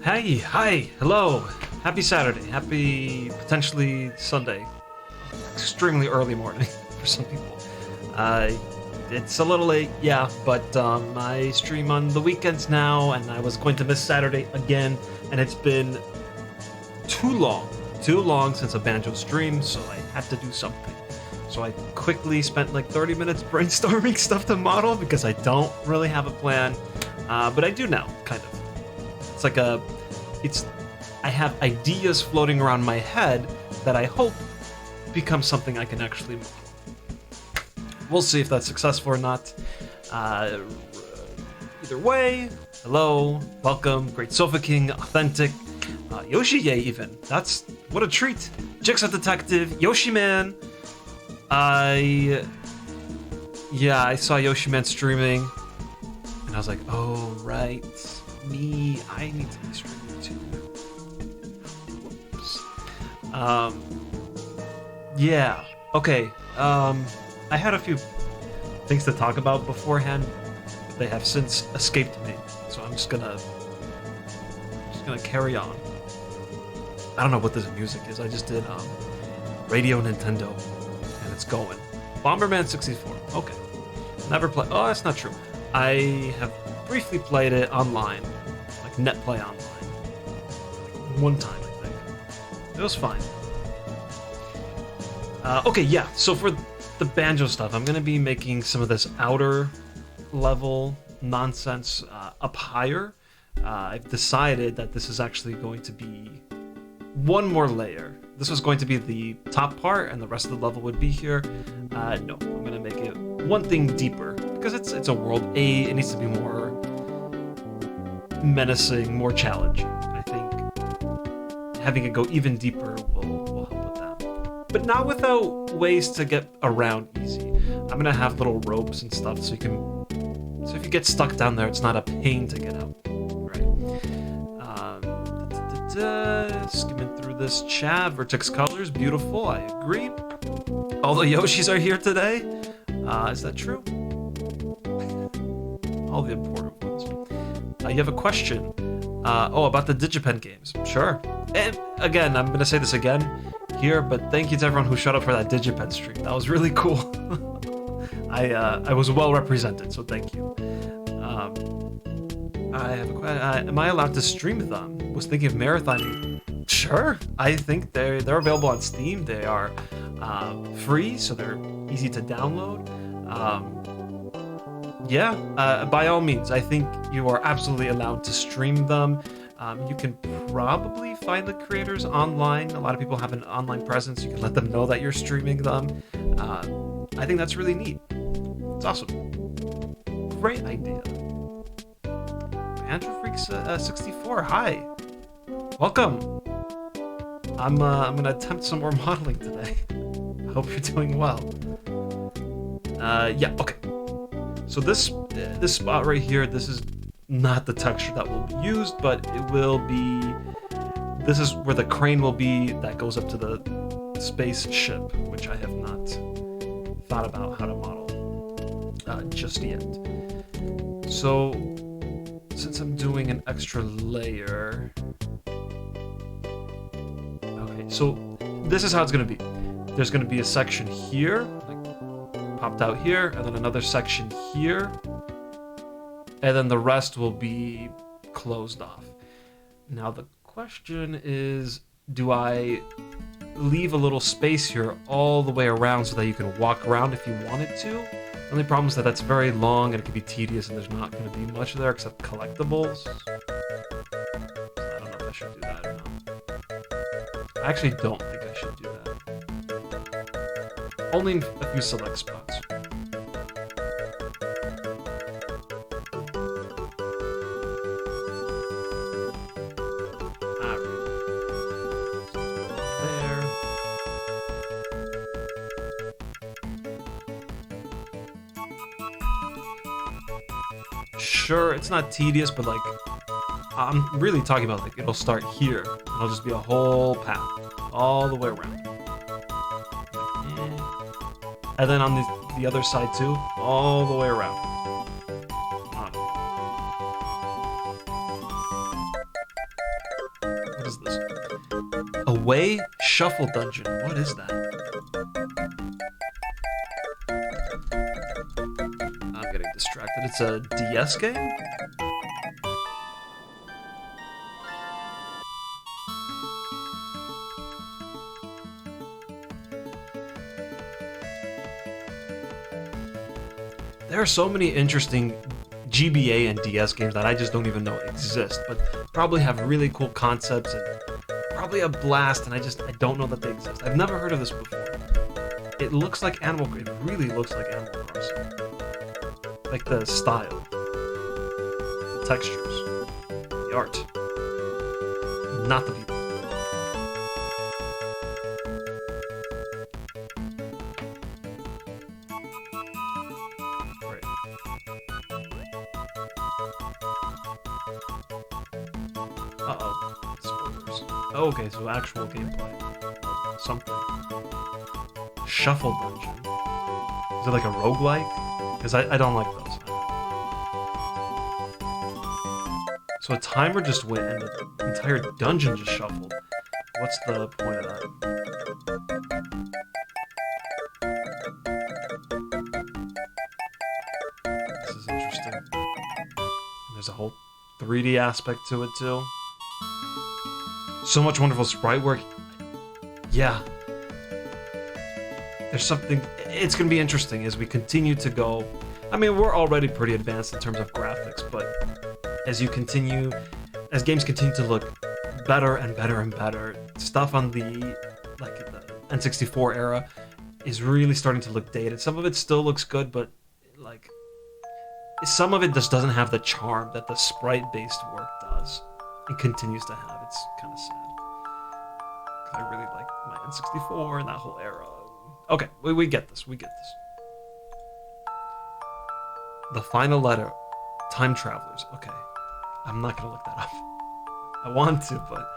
Hey, hi, hello. Happy Saturday. Happy potentially Sunday. Extremely early morning for some people. It's a little late, yeah, but I stream on the weekends now, and I was going to miss Saturday again, and it's been too long since a Banjo stream, so I had to do something. So I quickly spent like 30 minutes brainstorming stuff to model because I don't really have a plan, but I do now, kind of. It's like I have ideas floating around my head that I hope become something I can actually model. We'll see if that's successful or not. Either way, hello, welcome, Great Sofa King, Authentic, Yoshi-Ye even. That's, what a treat. Jigsaw Detective, Yoshi-Man. I saw Yoshi-Man streaming, and I was like, oh, right, me, I need to be streaming too. Whoops. Yeah, okay, I had a few things to talk about beforehand, but they have since escaped me, so I'm just gonna carry on. I don't know what this music is. I just did Radio Nintendo, and it's going. Bomberman 64. Okay, never play. Oh, that's not true. I have briefly played it online, like net play online, one time I think. It was fine. Okay, yeah. So for the Banjo stuff, I'm gonna be making some of this outer level nonsense up higher. I've decided that this is actually going to be one more layer. This was going to be the top part, and the rest of the level would be here. No, I'm gonna make it one thing deeper because it's a world. It needs to be more menacing, more challenging. I think having it go even deeper will help with that, but not without ways to get around easy. I'm gonna have little ropes and stuff so if you get stuck down there, it's not a pain to get out. Skimming through this chat. Vertex colors, beautiful, I agree. All the Yoshis are here today. Is that true? All the important ones. You have a question. About the Digipen games. Sure. And again, I'm going to say this again here, but thank you to everyone who showed up for that Digipen stream. That was really cool. I was well represented, so thank you. I have a question. Am I allowed to stream them? Was thinking of marathoning. Sure. I think they're available on Steam. They are free, so they're easy to download. By all means, I think you are absolutely allowed to stream them. You can probably find the creators online. A lot of people have an online presence. You can let them know that you're streaming them. I think that's really neat. It's awesome. Great idea. Andrew Freaks 64, hi. Welcome. I'm gonna attempt some more modeling today. I hope you're doing well. Okay. So this spot right here, this is not the texture that will be used, but it will be. This is where the crane will be that goes up to the spaceship, which I have not thought about how to model just yet. So, since I'm doing an extra layer, okay, so this is how it's gonna be. There's gonna be a section here, like popped out here, and then another section here, and then the rest will be closed off. Now the question is, do I leave a little space here all the way around so that you can walk around if you wanted to? The only problem is that that's very long and it can be tedious and there's not going to be much there except collectibles. I don't know if I should do that or not. I actually don't think I should do that. Only in a few select spots. Sure, it's not tedious, but like, I'm really talking about like, it'll start here, and it'll just be a whole path, all the way around. And then on the other side too, all the way around. What is this? Away Shuffle Dungeon. What is that? I'm getting distracted. It's a DS game? There are so many interesting GBA and DS games that I just don't even know exist, but probably have really cool concepts and probably a blast, and I don't know that they exist. I've never heard of this before. It looks like it really looks like Animal Crossing. Like the style, the textures, the art, not the people. Uh-oh. Spoilers. Oh, okay, so actual gameplay. Something. Shuffle Dungeon. Is it like a roguelike? Because I don't like those. So a timer just went and the entire dungeon just shuffled. What's the point of that? This is interesting. There's a whole 3D aspect to it too. So much wonderful sprite work. Yeah. There's something. It's going to be interesting as we continue to go. I mean, we're already pretty advanced in terms of graphics, but as games continue to look better and better and better, stuff on the N64 era is really starting to look dated. Some of it still looks good, but like some of it just doesn't have the charm that the sprite-based work does. It continues to have. It's kind of sad. I really like my N64 and that whole era. Okay, we get this. We get this. The final letter. Time travelers. Okay. I'm not going to look that up. I want to, but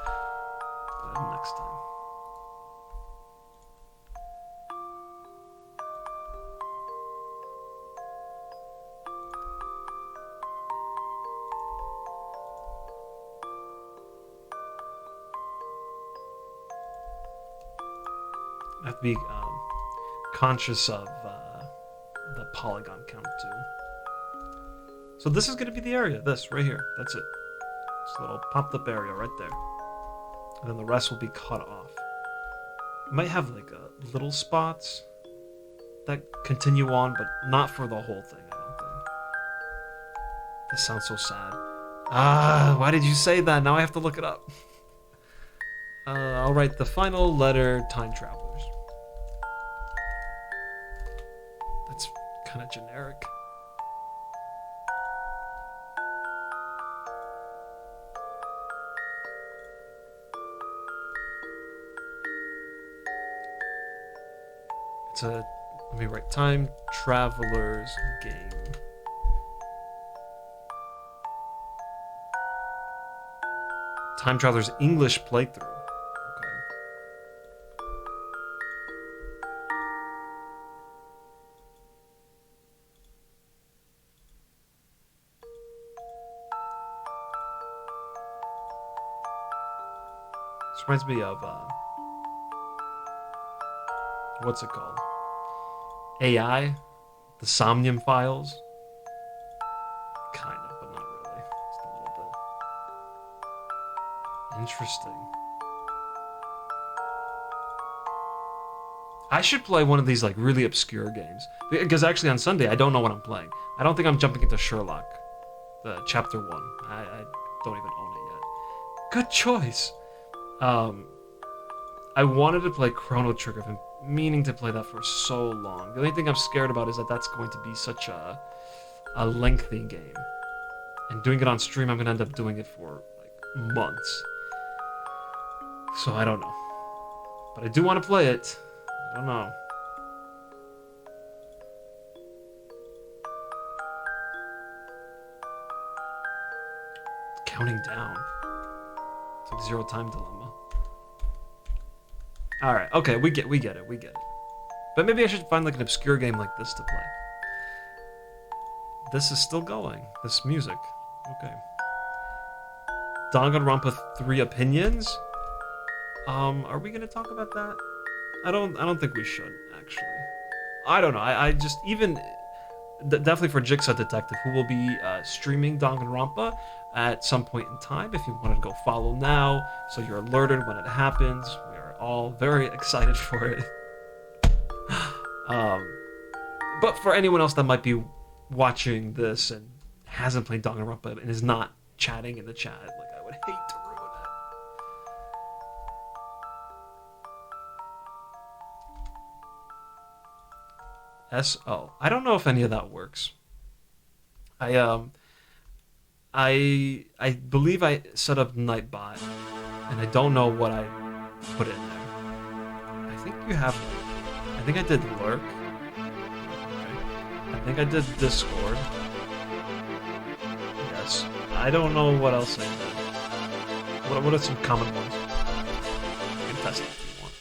next time. I have to be conscious of the polygon count too. So this is going to be the area. This right here. That's it. This little popped up area right there. And then the rest will be cut off. It might have like little spots that continue on, but not for the whole thing, I don't think. This sounds so sad. Why did you say that? Now I have to look it up. I'll write the final letter, time travelers. That's kind of generic. Let me write time travelers game. Time travelers English playthrough. Okay. This reminds me of what's it called? AI, the Somnium Files. Kind of, but not really. Just a little bit. Interesting. I should play one of these like really obscure games, because actually on Sunday I don't know what I'm playing. I don't think I'm jumping into Sherlock, the chapter 1. I don't even own it yet. Good choice. I wanted to play Chrono Trigger. I've been meaning to play that for so long. The only thing I'm scared about is that that's going to be such a lengthy game. And doing it on stream, I'm going to end up doing it for like months. So I don't know. But I do want to play it. I don't know. It's counting down. It's like Zero Time Dilemma. Alright, okay, we get it. But maybe I should find like an obscure game like this to play. This is still going. This music. Okay. Danganronpa 3 opinions. Are we gonna talk about that? I don't think we should, actually. I don't know. I just definitely for Jigsaw Detective, who will be streaming Danganronpa at some point in time. If you want to go follow now, so you're alerted when it happens. We are all very excited for it. But for anyone else that might be watching this and hasn't played Danganronpa and is not chatting in the chat, like I would hate to ruin it. SO. I don't know if any of that works. I believe I set up Nightbot, and I don't know what I put in there. I think you have. I think I did Lurk. Okay. I think I did Discord. Yes. I don't know what else I did. What are some common ones? You can test it if you want.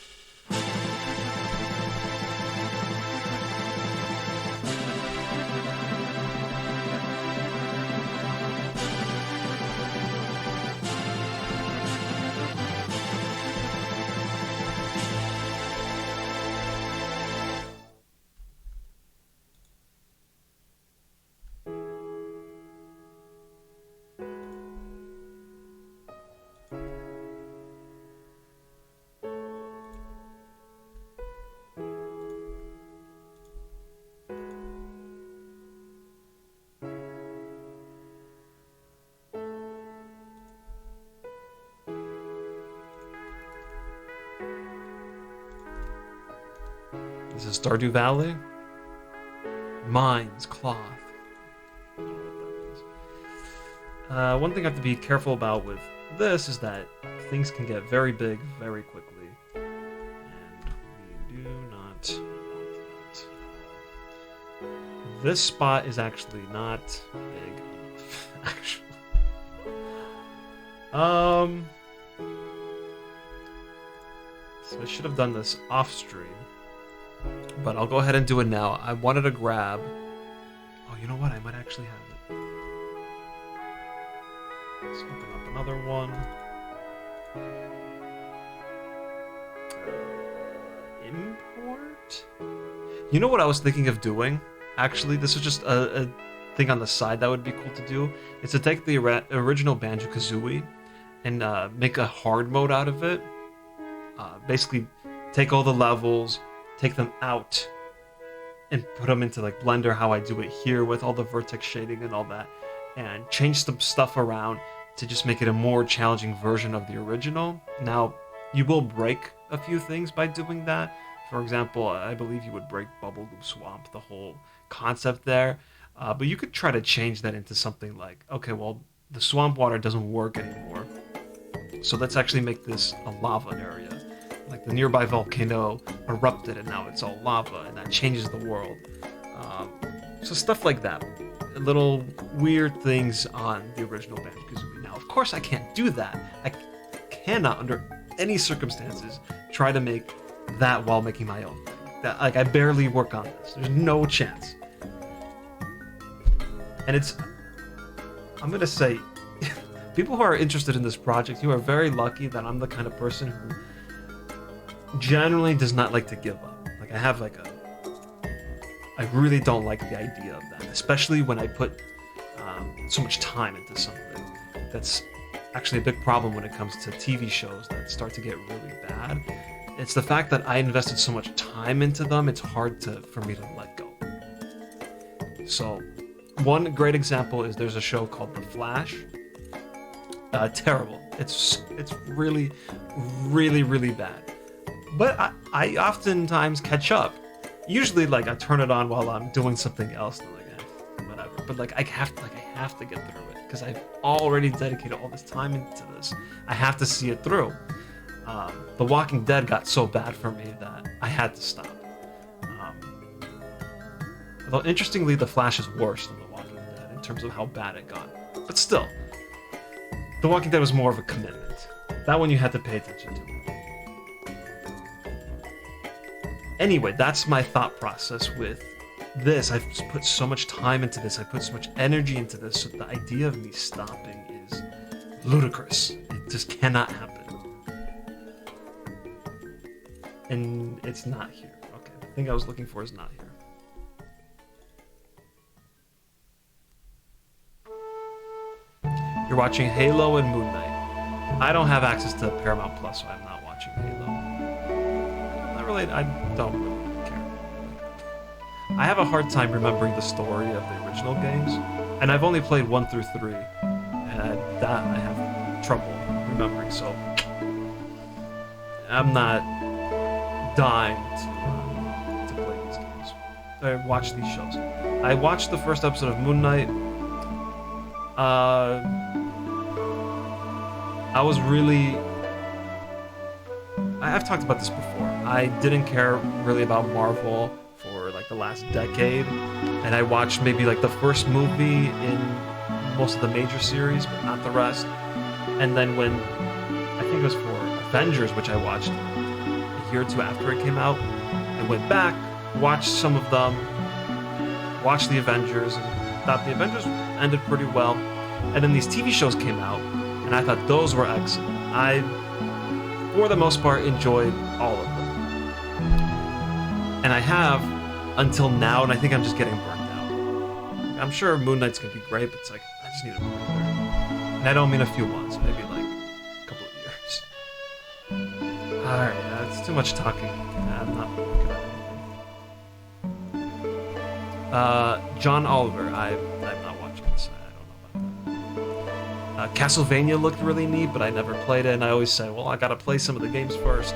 This is Stardew Valley. Mines, cloth. I don't know what that means. One thing I have to be careful about with this is that things can get very big very quickly. And we do not want that. This spot is actually not big enough, actually. So I should have done this off stream. But I'll go ahead and do it now. I wanted to grab... Oh, you know what? I might actually have it. Let's open up another one. Import? You know what I was thinking of doing? Actually, this is just a thing on the side that would be cool to do. It's to take the original Banjo-Kazooie and make a hard mode out of it. Basically, take all the levels... take them out and put them into like Blender how I do it here with all the vertex shading and all that, and change some stuff around to just make it a more challenging version of the original. Now, you will break a few things by doing that. For example, I believe you would break Bubblegoo Swamp, the whole concept there. But you could try to change that into something like, okay, well, the swamp water doesn't work anymore, so let's actually make this a lava area. Like the nearby volcano erupted and now it's all lava, and that changes the world. So stuff like that. Little weird things on the original Banjo-Kazooie. Now, of course, I can't do that. I cannot, under any circumstances, try to make that while making my own thing. Like, I barely work on this. There's no chance. And I'm going to say, people who are interested in this project, you are very lucky that I'm the kind of person who generally does not like to give up. Like, I really don't like the idea of that, especially when I put so much time into something. That's actually a big problem when it comes to TV shows that start to get really bad. It's the fact that I invested so much time into them, it's hard for me to let go. So, one great example is there's a show called The Flash. Terrible. It's really, really, really bad. But I oftentimes catch up. Usually, like, I turn it on while I'm doing something else, and whatever. But like, I have to get through it because I've already dedicated all this time into this. I have to see it through. The Walking Dead got so bad for me that I had to stop. Although interestingly, The Flash is worse than The Walking Dead in terms of how bad it got. But still, The Walking Dead was more of a commitment. That one you had to pay attention to. Anyway, that's my thought process with this. I've put so much time into this. I put so much energy into this. So the idea of me stopping is ludicrous. It just cannot happen. And it's not here. Okay, the thing I was looking for is not here. You're watching Halo and Moon Knight. I don't have access to Paramount Plus, so I'm not watching Halo. I don't really care. I have a hard time remembering the story of the original games, and I've only played 1 through 3, and that I have trouble remembering, so I'm not dying to play these games. I watch these shows. I watched the first episode of Moon Knight. I've talked about this before. I didn't care really about Marvel for like the last decade, and I watched maybe like the first movie in most of the major series, but not the rest. And then when I think it was for Avengers, which I watched a year or two after it came out, I went back, watched some of them, watched the Avengers, and thought the Avengers ended pretty well. And then these TV shows came out, and I thought those were excellent. I, for the most part, enjoyed all of them. And I have until now, and I think I'm just getting burnt out. I'm sure Moon Knight's gonna be great, but it's like, I just need a breather. And I don't mean a few months, maybe like a couple of years. Alright, that's too much talking. I'm not good at anything. John Oliver, I'm not watching this. I don't know about that. Castlevania looked really neat, but I never played it, and I always say, well, I gotta play some of the games first.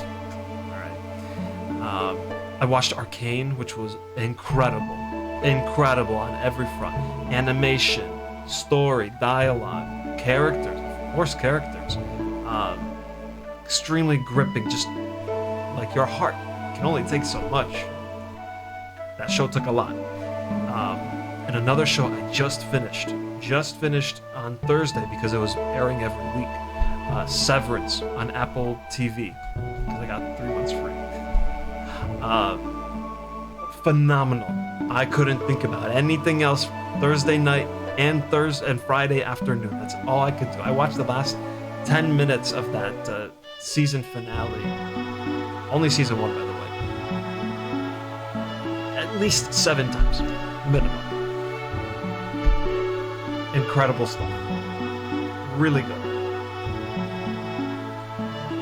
Alright. I watched Arcane, which was incredible. Incredible on every front. Animation, story, dialogue, characters, of course characters. Extremely gripping, just like your heart can only take so much. That show took a lot. And another show I just finished on Thursday because it was airing every week. Severance on Apple TV because I got 3 months free. Phenomenal. I couldn't think about anything else Thursday night and Friday afternoon. That's all I could do. I watched the last 10 minutes of that season finale. Only season 1, by the way. At least 7 times, minimum. Incredible stuff. Really good.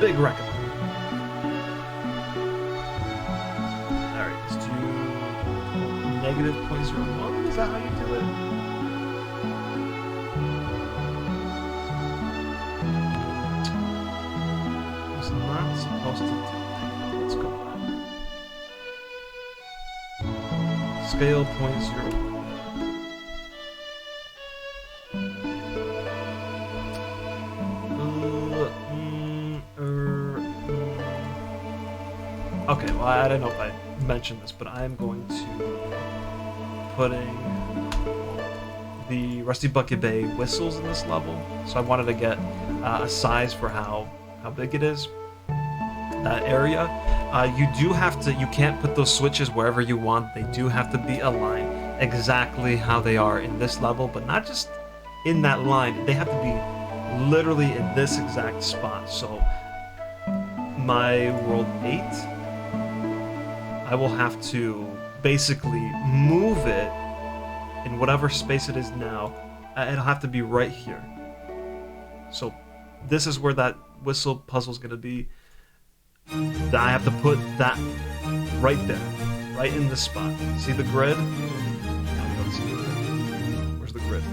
Big recommend. Alright, let's do -0.01. Is that how you do it? Was not supposed to do that. Let's go back. Scale 0.01. Okay, well, I don't know if I mentioned this, but I'm going to putting the Rusty Bucket Bay whistles in this level. So I wanted to get a size for how big it is, that area. You can't put those switches wherever you want. They do have to be aligned exactly how they are in this level, but not just in that line. They have to be literally in this exact spot. So my World 8, I will have to basically move it in whatever space it is now. It'll have to be right here. So this is where that whistle puzzle is going to be. I have to put that right there, right in this spot. See the grid? Where's the grid?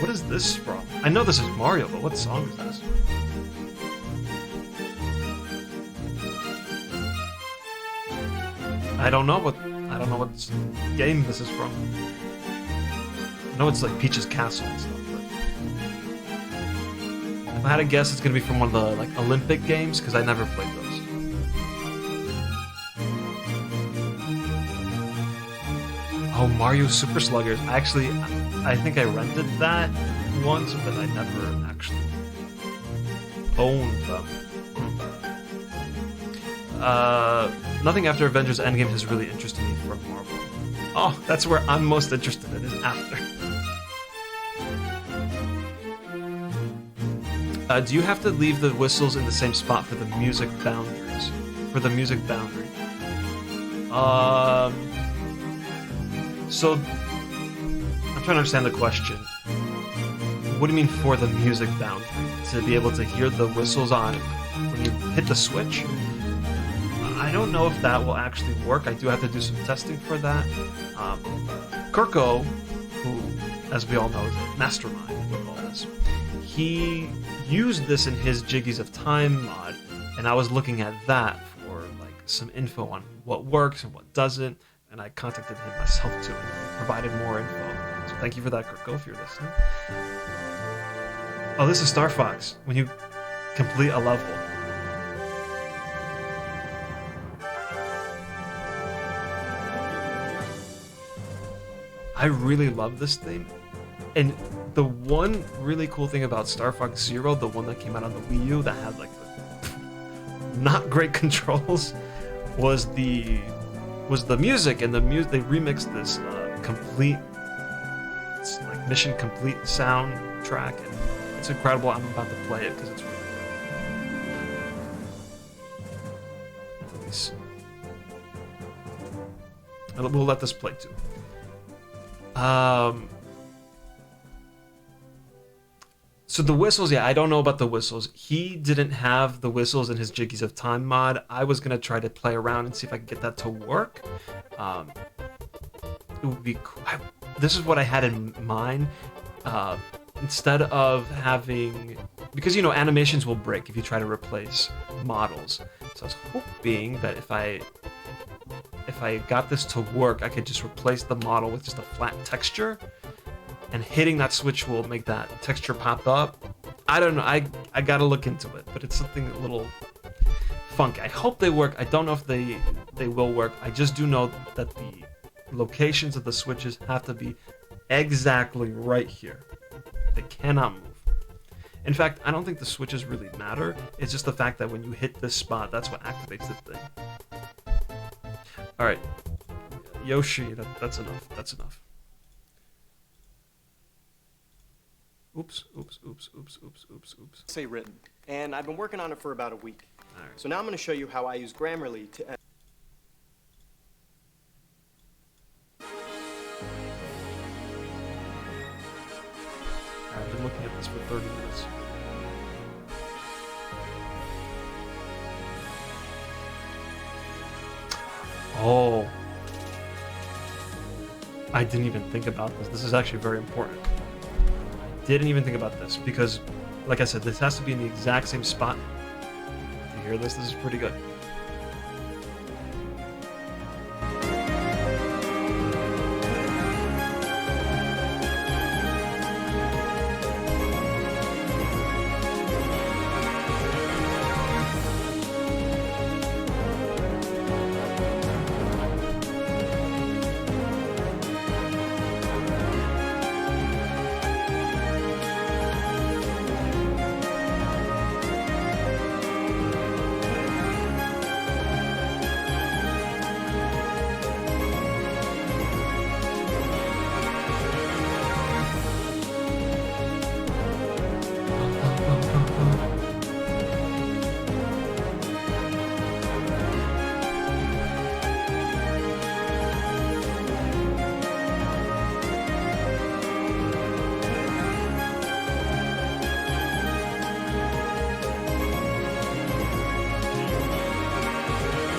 What is this from? I know this is Mario, but what song is this? I don't know what game this is from. I know it's like Peach's Castle and stuff, but if I had to guess, it's gonna be from one of the like Olympic games because I never played those. Oh, Mario Super Sluggers. Actually, I think I rented that once, but I never actually owned them. Nothing after Avengers Endgame has really interested me from Marvel. Oh, that's where I'm most interested in, is after. Do you have to leave the whistles in the same spot for the music boundaries? For the music boundary. So I'm trying to understand the question. What do you mean for the music boundary? To be able to hear the whistles on when you hit the switch? I don't know if that will actually work. I do have to do some testing for that. Kirko, who, as we all know, is a mastermind with all this, he used this in his Jiggies of Time mod, and I was looking at that for like some info on what works and what doesn't, and I contacted him myself too and provided more info. So thank you for that, Kirko, if you're listening. Oh, this is Star Fox. When you complete a level. I really love this thing. And the one really cool thing about Star Fox Zero, the one that came out on the Wii U that had like the not great controls, was the music. And the music, they remixed this complete, it's like mission complete soundtrack, and it's incredible. I'm about to play it because it's really good. Let me see. We'll let this play too. So the whistles, yeah, I don't know about the whistles. He didn't have the whistles in his Jiggies of Time mod. I was gonna try to play around and see if I could get that to work. It would be cool. This is what I had in mind. Instead of having, because you know animations will break if you try to replace models. So I was hoping that if I got this to work, I could just replace the model with just a flat texture, and hitting that switch will make that texture pop up. I don't know. I gotta look into it, but it's something a little funky. I hope they work. I don't know if they will work. I just do know that the locations of the switches have to be exactly right here. They cannot move. In fact, I don't think the switches really matter. It's just the fact that when you hit this spot, that's what activates the thing. All right, Yoshi, that's enough. That's enough. Oops. Say written, and I've been working on it for about a week. All right. So now I'm going to show you how I use Grammarly to. I've been looking at this for 30 minutes. Oh. I didn't even think about this. This is actually very important. Didn't even think about this because, like I said, this has to be in the exact same spot. You hear this? This is pretty good.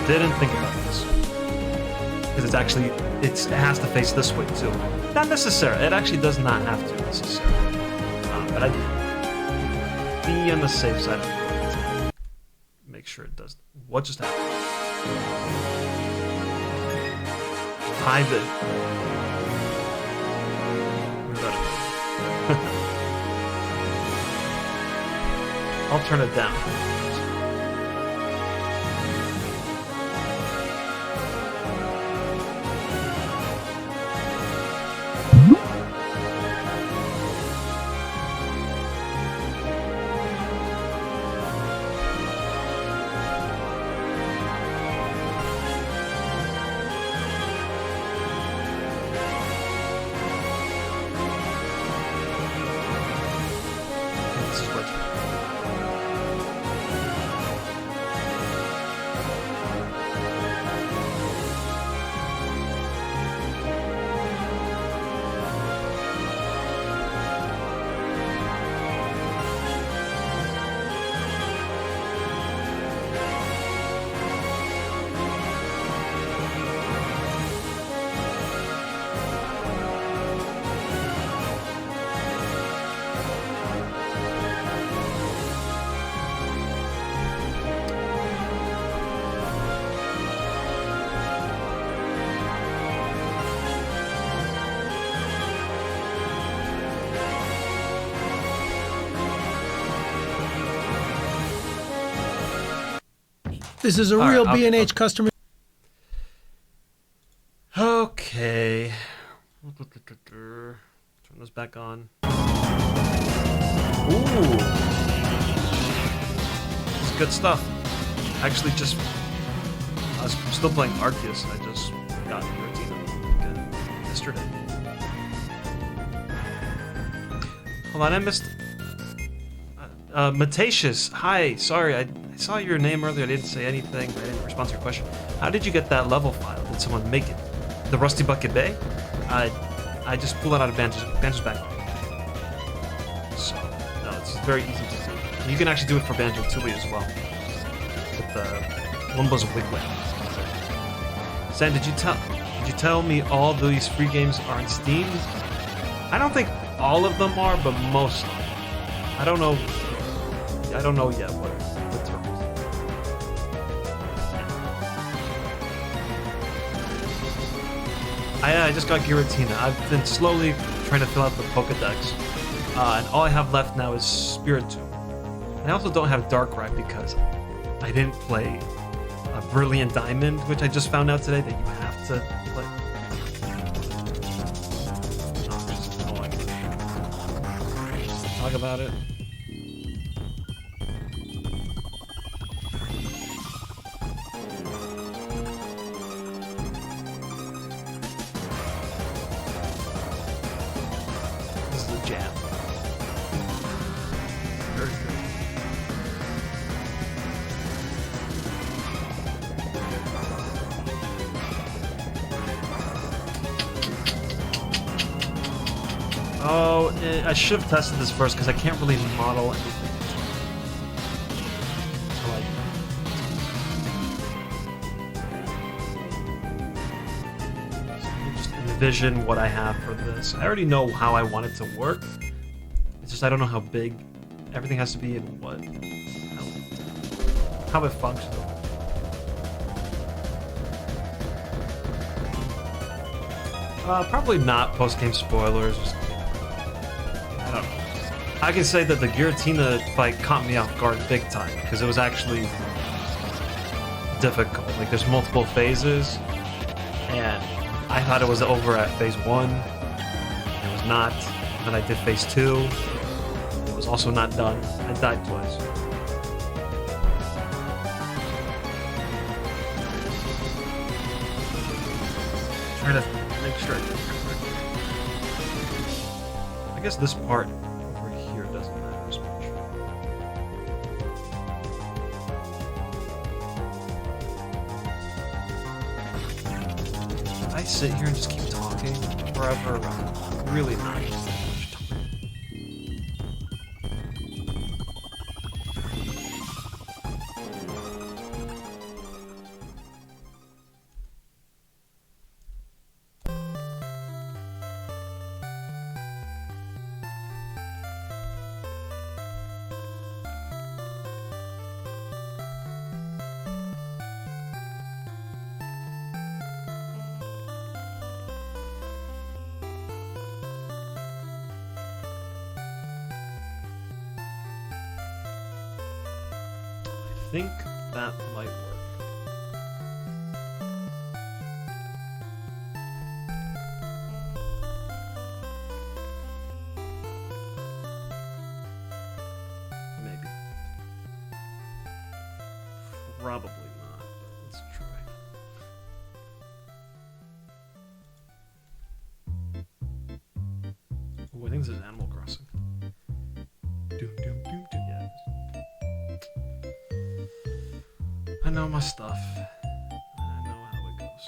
Didn't think about this because it's actually it has to face this way too. Not necessarily. It actually does not have to necessarily. But I'd be on the safe side of it. Make sure it does. What just happened? Hide it. Where's that? I'll turn it down. This is a All right, real I'll- B&H customer. Okay. Turn this back on. Ooh. This is good stuff. Actually, I was still playing Arceus. I just got Giratina yesterday. Hold on, I missed. Matatius, hi. Sorry, I saw your name earlier. I didn't say anything. I didn't respond to your question. How did you get that level file? Did someone make it? The Rusty Bucket Bay? I just pulled it out of Banjo's backpack. So, no, it's very easy to do. You can actually do it for Banjo-Kazooie as well. With the Lumbo's Wigwam. Sam, did you tell me all these free games are on Steam? I don't think all of them are, but most of them. I don't know yet what terms. I just got Giratina. I've been slowly trying to fill out the Pokedex, and all I have left now is Spiritomb. I also don't have Darkrai because I didn't play Brilliant Diamond, which I just found out today that you have to play. Oh, just annoying. Talk about it. This is the jam. Very good. Oh, I should have tested this first because I can't really model anything. So you just envision what I have for this. I already know how I want it to work. It's just I don't know how big everything has to be and how it functions. Probably not post-game spoilers. I don't know. I can say that the Giratina fight caught me off guard big time because it was actually difficult. Like there's multiple phases, and I thought it was over at phase 1. It was not. And then I did phase 2. It was also not done. I died twice. Trying to make sure I get it correctly. I guess this part over here doesn't matter as much. I sit here and just keep talking forever. I'm really not used to that much time. I think that might work. Maybe. Probably not, but let's try. Oh, I think this is Animal Crossing. Doom, doom, doom, doom. Yeah, it is. I know my stuff. I know how it goes.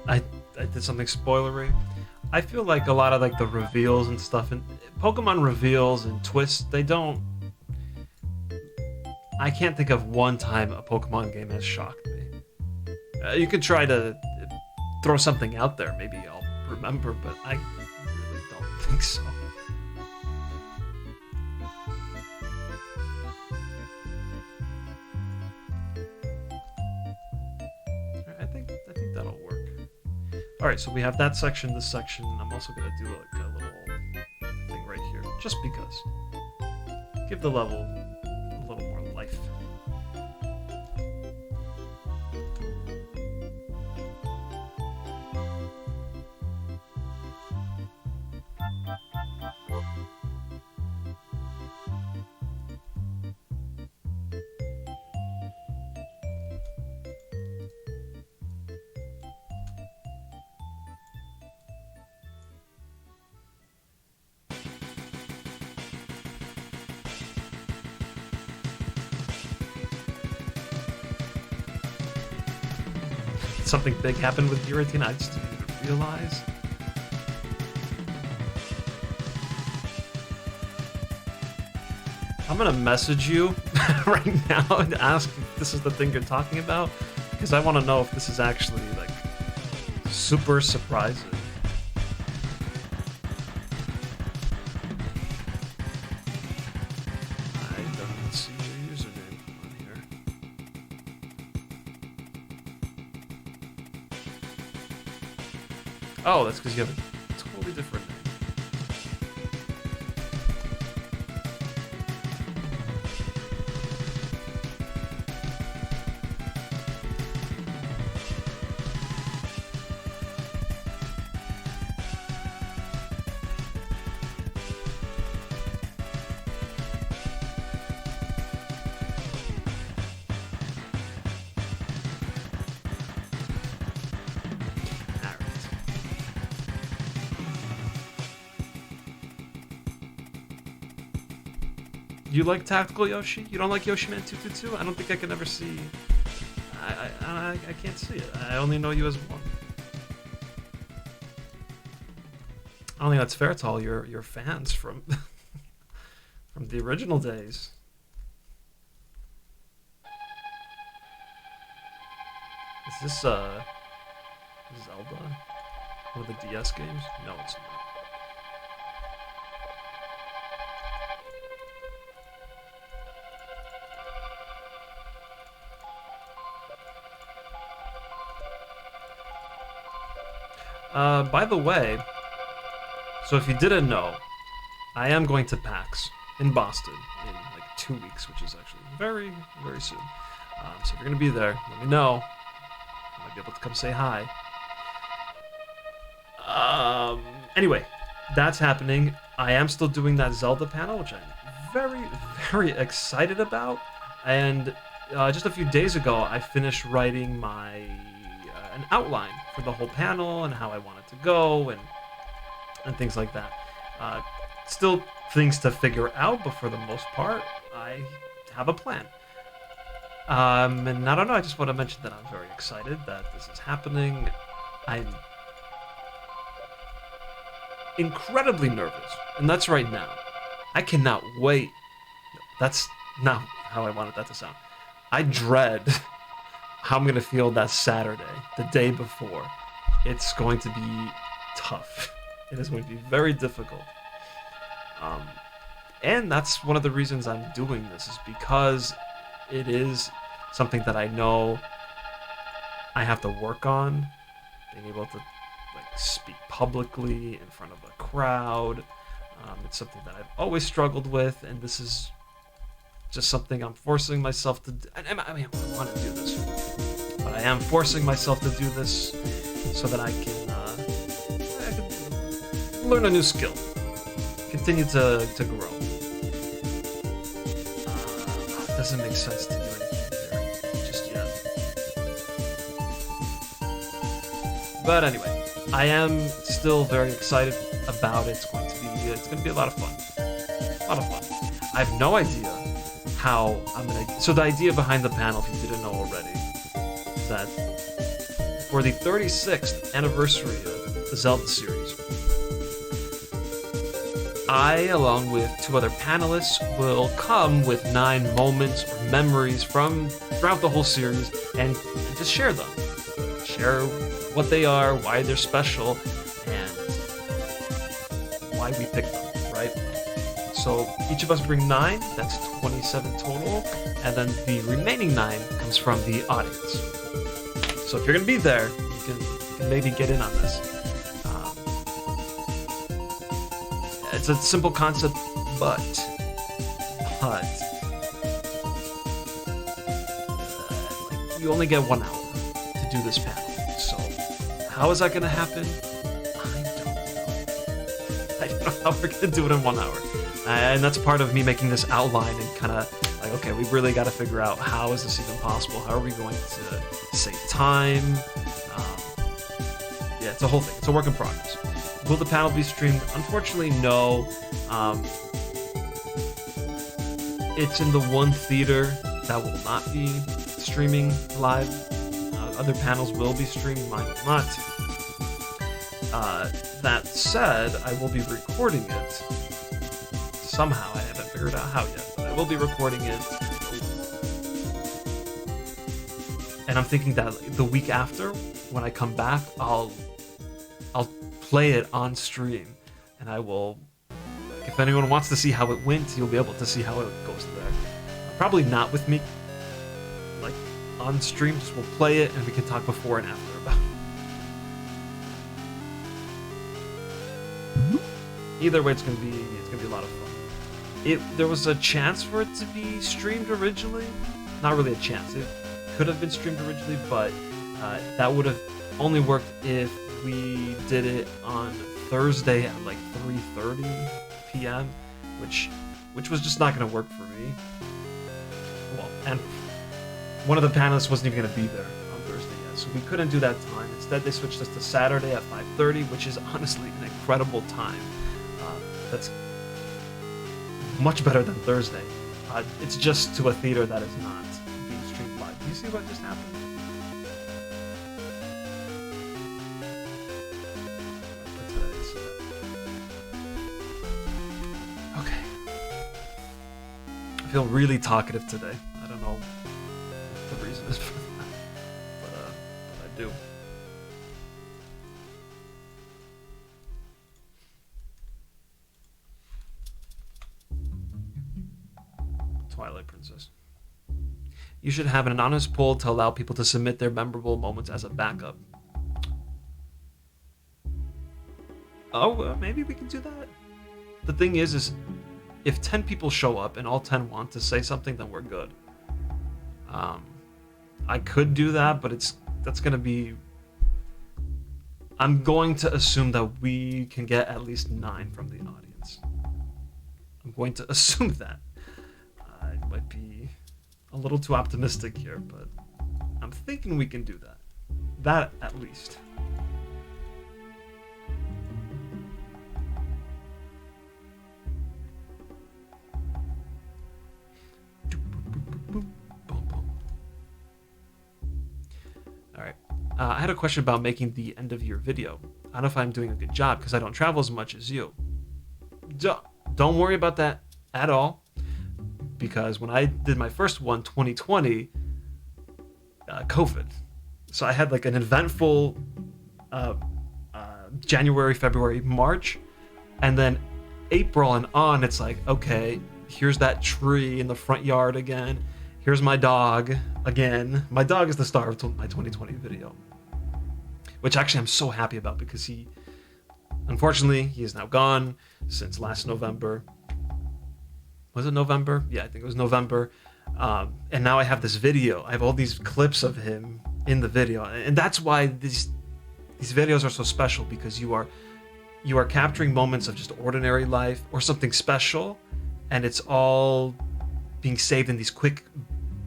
I did something spoilery. I feel like a lot of like the reveals and stuff, and Pokemon reveals and twists, they don't. I can't think of one time a Pokemon game has shocked me. You could try to throw something out there. Maybe I'll remember, but I really don't think so. I think that'll work. All right, so we have that section, this section. I'm also gonna do like a little thing right here, just because. Give the level a little more life. Something big happened with Giratina, I just didn't even realize. I'm gonna message you right now and ask if this is the thing you're talking about, because I want to know if this is actually like super surprising. I don't see your username on here. Oh, that's because you have a totally different name. You like Tactical Yoshi? You don't like Yoshi Man 222? I don't think I can ever see. I can't see it. I only know you as one. I don't think that's fair to all your fans from from the original days. Is this Zelda? One of the DS games? No, it's not. By the way, so if you didn't know, I am going to PAX in Boston in like 2 weeks, which is actually very, very soon. So if you're going to be there, let me know. I might be able to come say hi. Anyway, that's happening. I am still doing that Zelda panel, which I'm very, very excited about. And just a few days ago, I finished writing my an outline for the whole panel and how I want it to go and things like that. Still things to figure out, but for the most part, I have a plan. And I don't know, I just want to mention that I'm very excited that this is happening. I'm incredibly nervous, and that's right now. I cannot wait. That's not how I wanted that to sound. I dread how I'm going to feel that Saturday, the day before. It's going to be tough. It is going to be very difficult. And that's one of the reasons I'm doing this, is because it is something that I know I have to work on, being able to like speak publicly in front of a crowd. It's something that I've always struggled with, and this is just something I'm forcing myself to do. I mean, I want to do this, but I am forcing myself to do this so that I can learn a new skill, continue to grow. It doesn't make sense to do anything here just yet. But anyway, I am still very excited about it. It's going to be a lot of fun. A lot of fun. I have no idea how I'm going to... So the idea behind the panel, if you didn't know already, is that for the 36th anniversary of the Zelda series, I, along with 2 other panelists, will come with 9 moments or memories from throughout the whole series and just share them. share what they are, why they're special, and why we picked them, right? So each of us bring 9, that's 27 total, and then the remaining 9 comes from the audience. So if you're going to be there, you can maybe get in on this. It's a simple concept, but you only get 1 hour to do this panel. So how is that going to happen? I don't know how we're going to do it in 1 hour. And that's part of me making this outline and kind of like, okay, we really got to figure out how is this even possible? How are we going to save time? Yeah, it's a whole thing. It's a work in progress. Will the panel be streamed? Unfortunately, no. It's in the one theater that will not be streaming live. Other panels will be streamed, mine will not. That said, I will be recording it. Somehow, I haven't figured out how yet, but I will be recording it. And I'm thinking that the week after, when I come back, I'll play it on stream, and I will, if anyone wants to see how it went, you'll be able to see how it goes there. Probably not with me, like, on stream, just we'll play it, and we can talk before and after about it. Either way, it's gonna be a lot of fun. There was a chance for it to be streamed originally. Not really a chance. It could have been streamed originally, but that would have only worked if we did it on Thursday at like 3:30 p.m., which was just not going to work for me. Well, and one of the panelists wasn't even going to be there on Thursday yet, so we couldn't do that time. Instead, they switched us to Saturday at 5:30, which is honestly an incredible time. That's much better than Thursday. It's just to a theater that is not being streamed live. Do you see what just happened? Okay. I feel really talkative today. I don't know what the reason is for that, but I do. Twilight Princess. You should have an anonymous poll to allow people to submit their memorable moments as a backup. Oh, maybe we can do that. The thing is if 10 people show up and all 10 want to say something, then we're good. I could do that, but that's gonna be. I'm going to assume that we can get at least 9 from the audience. I'm going to assume that. I might be a little too optimistic here, but I'm thinking we can do that. That at least. Alright. I had a question about making the end of year video. I don't know if I'm doing a good job because I don't travel as much as you. Don't worry about that at all. Because when I did my first one, 2020, COVID. So I had like an eventful January, February, March, and then April and on, it's like, okay, here's that tree in the front yard again. Here's my dog again. My dog is the star of my 2020 video, which actually I'm so happy about because unfortunately, he is now gone since last November. Was it November? Yeah, I think it was November. And now I have this video. I have all these clips of him in the video. And that's why these videos are so special, because you are capturing moments of just ordinary life or something special, and it's all being saved in these quick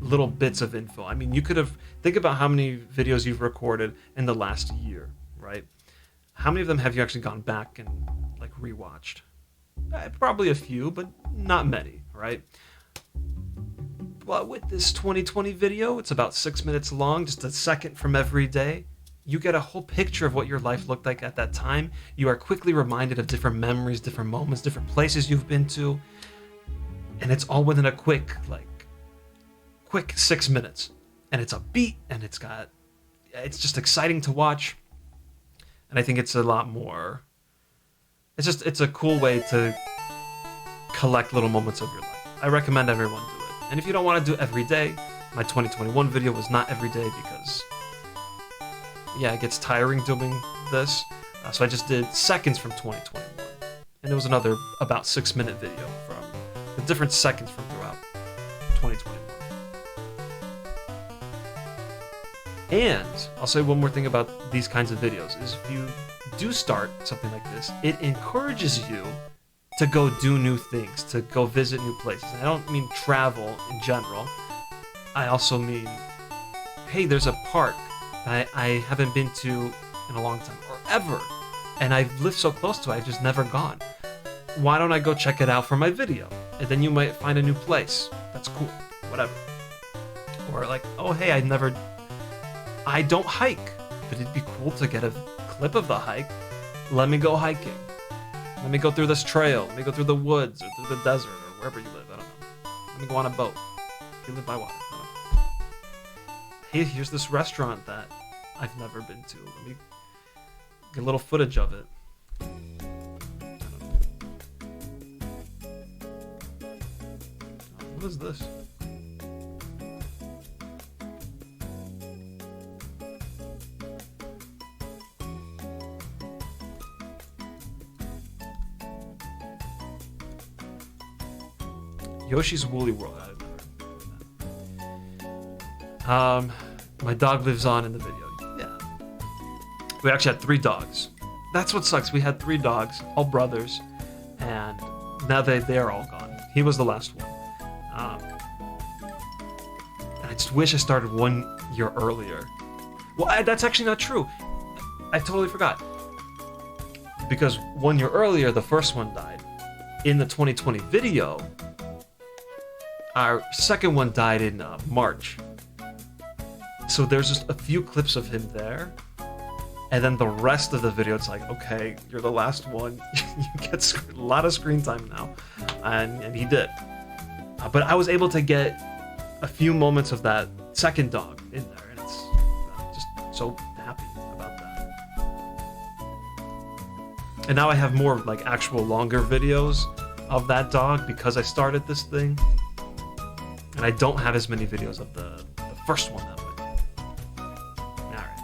little bits of info. I mean, you could have, think about how many videos you've recorded in the last year, right? How many of them have you actually gone back and like rewatched? Probably a few, but not many, right? But with this 2020 video, it's about 6 minutes long, just a second from every day. You get a whole picture of what your life looked like at that time. You are quickly reminded of different memories, different moments, different places you've been to. And it's all within a quick 6 minutes. And it's a beat, and it's got it's just exciting to watch, and I think it's a lot more. It's a cool way to collect little moments of your life. I recommend everyone do it. And if you don't want to do it every day, my 2021 video was not every day because, yeah, it gets tiring doing this. So I just did seconds from 2021, and it was another about 6-minute video from the different seconds from throughout 2021. And I'll say one more thing about these kinds of videos is if you do start something like this, it encourages you to go do new things, to go visit new places. And I don't mean travel in general. I also mean, hey, there's a park that I haven't been to in a long time, or ever, and I've lived so close to it, I've just never gone. Why don't I go check it out for my video? And then you might find a new place. That's cool, whatever. Or like, oh, hey, I don't hike, but it'd be cool to get a clip of the hike. Let me go hiking. Let me go through this trail. Let me go through the woods or through the desert or wherever you live. I don't know. Let me go on a boat. If you live by water. I don't know. Hey, here's this restaurant that I've never been to. Let me get a little footage of it. I don't know. What is this? Yoshi's Woolly World. My dog lives on in the video. Yeah. We actually had 3 dogs. That's what sucks. We had 3 dogs, all brothers, and now they're all gone. He was the last one. And I just wish I started 1 year earlier. Well, that's actually not true. I totally forgot. Because 1 year earlier, the first one died. In the 2020 video, our second one died in March. So there's just a few clips of him there. And then the rest of the video, it's like, okay, you're the last one. You get a lot of screen time now. And he did. But I was able to get a few moments of that second dog in there. And it's just so happy about that. And now I have more like actual longer videos of that dog because I started this thing. And I don't have as many videos of the first one that went. Alright.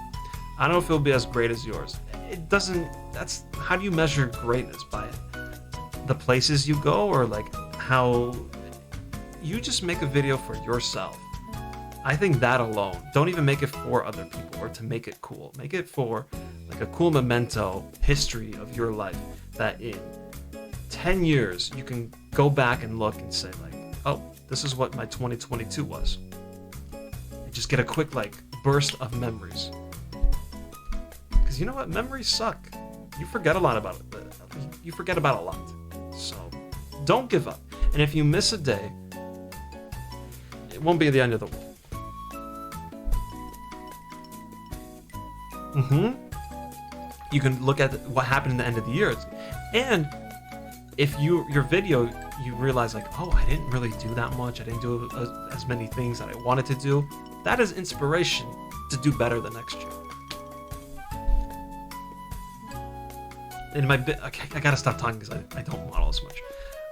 I don't know if it'll be as great as yours. It doesn't... That's... How do you measure greatness? By the places you go? Or like how... You just make a video for yourself. I think that alone. Don't even make it for other people or to make it cool. Make it for like a cool memento history of your life that in 10 years you can go back and look and say like, oh, this is what my 2022 was. And just get a quick like burst of memories. Because you know what? Memories suck. You forget a lot about it. You forget about a lot. So don't give up. And if you miss a day, it won't be the end of the world. You can look at what happened in the end of the year. And if your video, you realize like, oh, I didn't really do that much. I didn't do as many things that I wanted to do. That is inspiration to do better the next year. And I gotta stop talking because I don't model as much.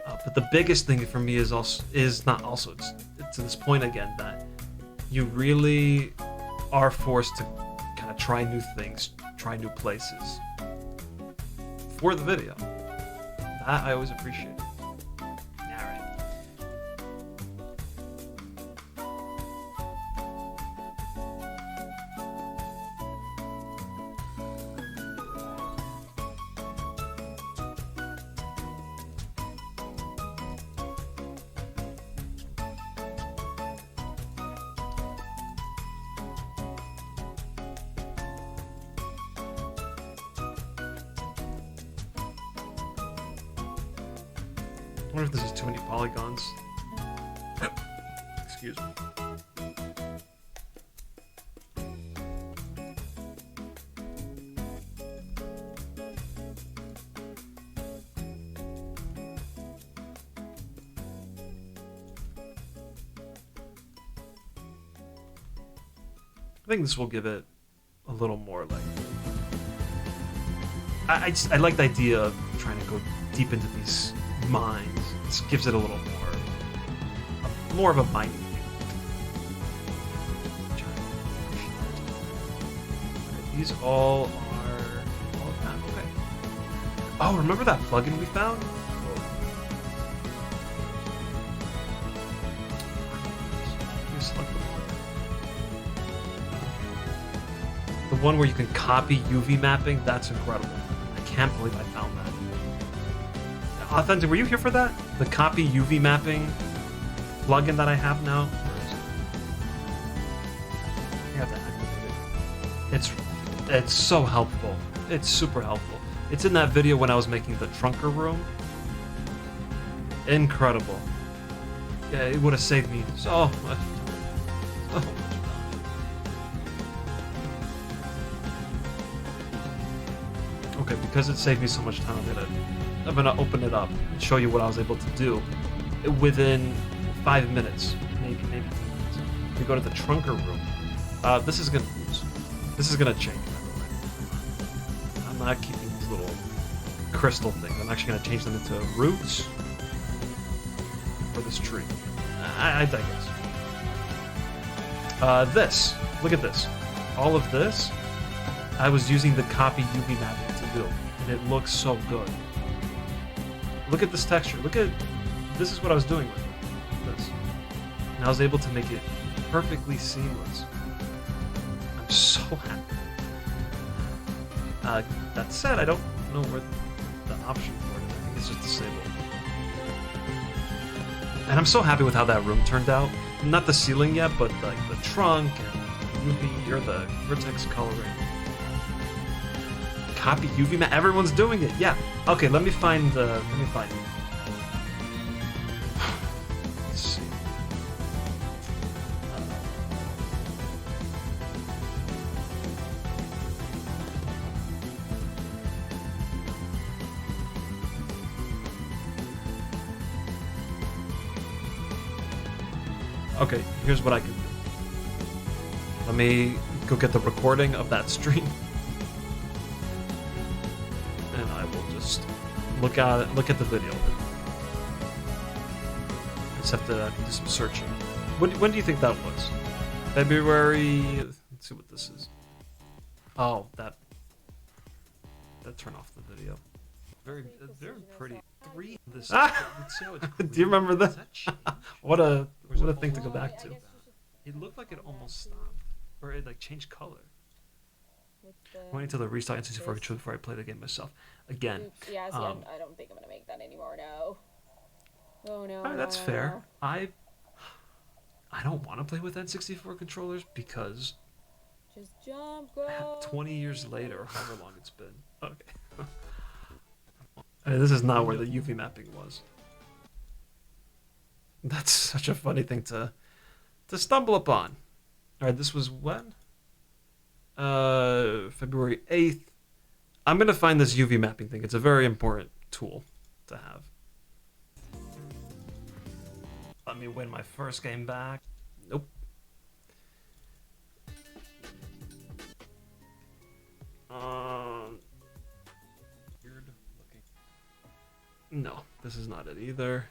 But the biggest thing for me is it's to this point again that you really are forced to kind of try new things, try new places for the video. That I always appreciate. Alright. I wonder if this is too many polygons. Excuse me. I think this will give it a little more like. I like the idea of trying to go deep into these mines. This gives it a little more of a mining feel. These all are done. Okay. Oh, remember that plugin we found? The one where you can copy UV mapping, that's incredible. I can't believe I found that. Authentic, were you here for that? The copy UV mapping plugin that I have now? Where is it? You have to activate it. It's so helpful. It's super helpful. It's in that video when I was making the trunker room. Incredible. Yeah, it would have saved me so much. So much. Okay, because it saved me so much time, I'm gonna open it up and show you what I was able to do within 5 minutes, maybe 10 minutes. We go to the trunker room. This is gonna change, by the way. I'm not keeping these little crystal things. I'm actually gonna change them into roots for this tree. I digress. This. Look at this. All of this, I was using the copy UV mapping to do, and it looks so good. Look at this texture. This is what I was doing with this. And I was able to make it perfectly seamless. I'm so happy. That said, I don't know where the option for it is. I think it's just disabled. And I'm so happy with how that room turned out. Not the ceiling yet, but like the trunk and UV or the vertex coloring. Copy UV map. Everyone's doing it. Yeah. Okay. Let me find. Let's see. Okay. Here's what I can do. Let me go get the recording of that stream. And I will just look at the video. I just have to do some searching. When do you think that was? February. Let's see what this is. Oh, that turned off the video. Very pretty. Three. This. Let's see how it's. Do you remember that? What a thing to go back to. It looked like it almost stopped, or it like changed color. Waiting until the restart N64 controller before I play the game myself. Again. Oops, yeah, see, I don't think I'm gonna make that anymore. No. Oh no. All right, that's fair. I don't want to play with N64 controllers because. Just jump, go. 20 years later, however long it's been. Okay. This is not where the UV mapping was. That's such a funny thing to stumble upon. All right, this was when? February 8th. I'm going to find this UV mapping thing. It's a very important tool to have. Let me win my first game back. Nope. Weird looking. No, this is not it either.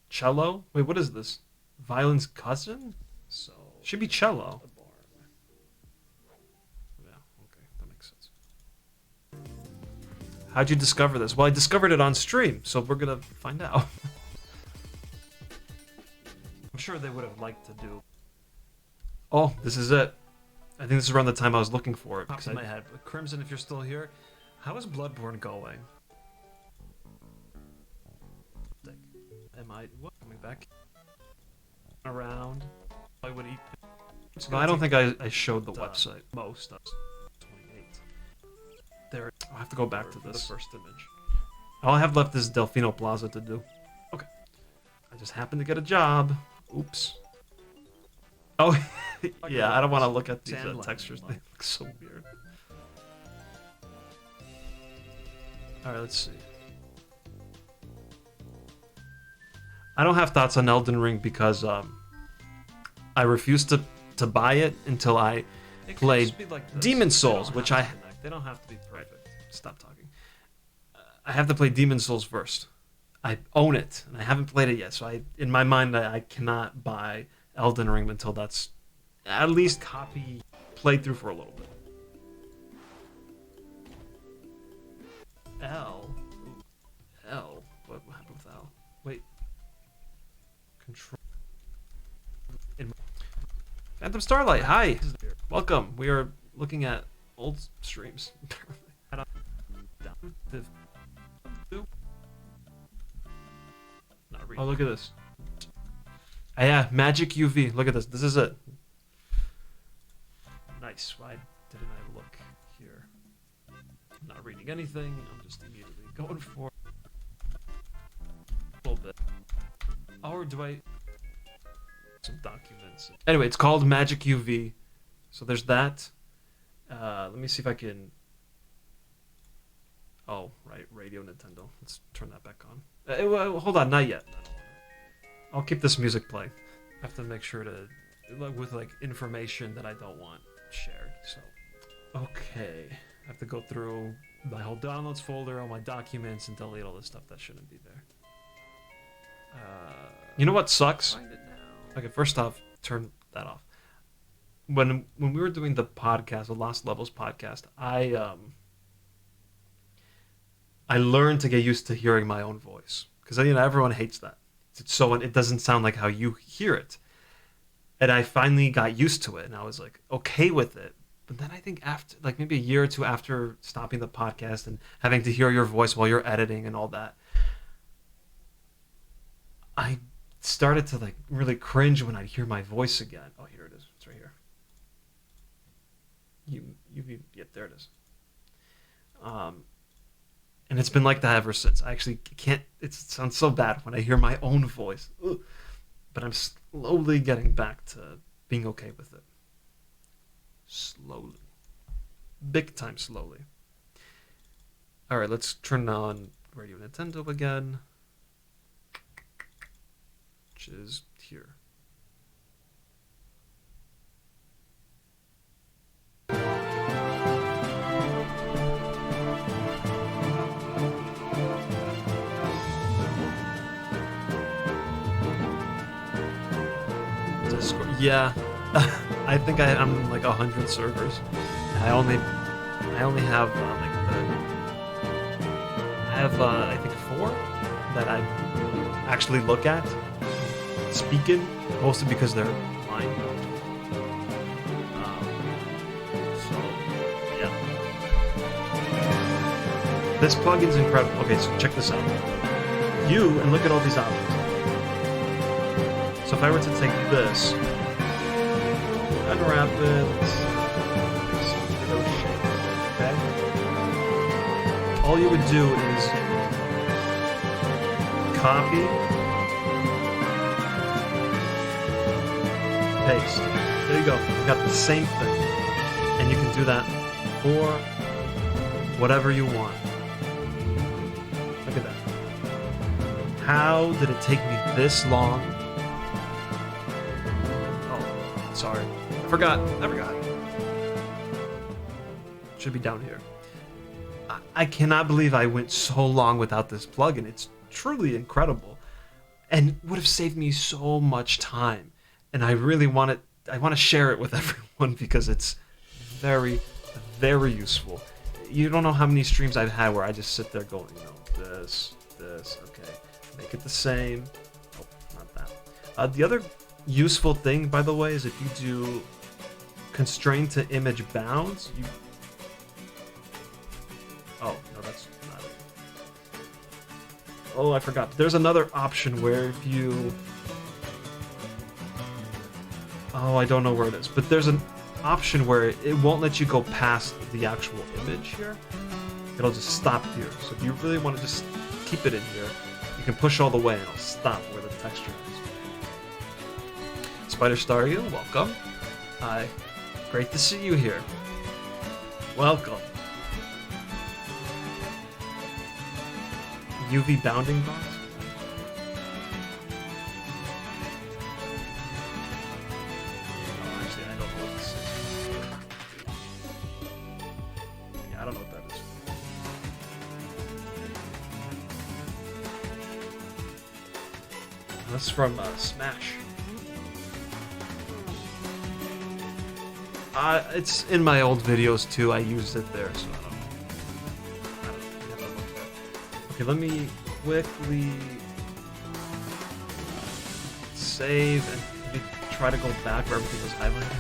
Cello? Wait, what is this? Violin's cousin? So should be cello. Yeah, okay, that makes sense. How'd you discover this? Well, I discovered it on stream, so we're gonna find out. I'm sure they would have liked to do. Oh, this is it. I think this is around the time I was looking for it. Pops in my head. Crimson, if you're still here, how is Bloodborne going? Am I coming back around? I would eat. No, I don't think I showed the website. Most of 28. There. I'll have to go back to this first image. All I have left is Delfino Plaza to do. Okay. I just happened to get a job. Oops. Oh, yeah. I don't want to look at these textures. They look so weird. All right. Let's see. I don't have thoughts on Elden Ring because I refuse to buy it until I played Demon Souls, which they don't have to be perfect. Stop talking. I have to play Demon Souls first. I own it, and I haven't played it yet. So in my mind, I cannot buy Elden Ring until that's at least played through for a little bit. L. What happened with L? Wait. Control. Phantom Starlight, hi! Welcome. We are looking at old streams. Oh, look at this. Yeah, Magic UV. Look at this. This is it. Nice. Why didn't I look here? I'm not reading anything. I'm just immediately going for a little bit. Or do I... some documents. Anyway, it's called Magic UV. So there's that. Let me see if I can... Oh, right. Radio Nintendo. Let's turn that back on. Well, hold on. Not yet. I'll keep this music playing. I have to make sure to... with, like, information that I don't want shared. So, okay. I have to go through my whole downloads folder, all my documents, and delete all this stuff that shouldn't be there. You know what sucks? Okay, first off, turn that off. When we were doing the podcast, the Lost Levels podcast, I learned to get used to hearing my own voice because everyone hates that. It doesn't sound like how you hear it. And I finally got used to it, and I was like okay with it. But then I think after, like maybe a year or two after stopping the podcast and having to hear your voice while you're editing and all that, I started to like really cringe when I'd hear my voice again. Oh, here it is. It's right here. Yeah, there it is. And it's been like that ever since. I actually can't. It sounds so bad when I hear my own voice. Ugh. But I'm slowly getting back to being okay with it. Slowly. Big time slowly. Alright, let's turn on Radio Nintendo again. Which is here. Yeah, I think I'm like 100 servers. I only have I think 4 that I actually look at, speak in, mostly because they're mine. So yeah, this plugin's incredible. Okay, so check this out. And look at all these options. So if I were to take this, unwrap it, make some little shape, okay? All you would do is copy, paste. There you go. You've got the same thing. And you can do that for whatever you want. Look at that. How did it take me this long? Sorry. I forgot. Should be down here. I cannot believe I went so long without this plugin. It's truly incredible. And would have saved me so much time. And I really want to share it with everyone because it's very, very useful. You don't know how many streams I've had where I just sit there going, this, okay. Make it the same. Oh, not that. The other useful thing, by the way, is if you do constrain to image bounds, oh no, that's not it. Oh, I forgot. There's another option where if you, oh, I don't know where it is, but there's an option where it won't let you go past the actual image here. It'll just stop here. So if you really want to just keep it in here, you can push all the way and it'll stop where the texture is. Spider Star, you welcome. Hi, great to see you here. Welcome. UV bounding box. This is from Smash. It's in my old videos too. I used it there, so I don't know. Okay, let me quickly save and maybe try to go back where everything was highlighted.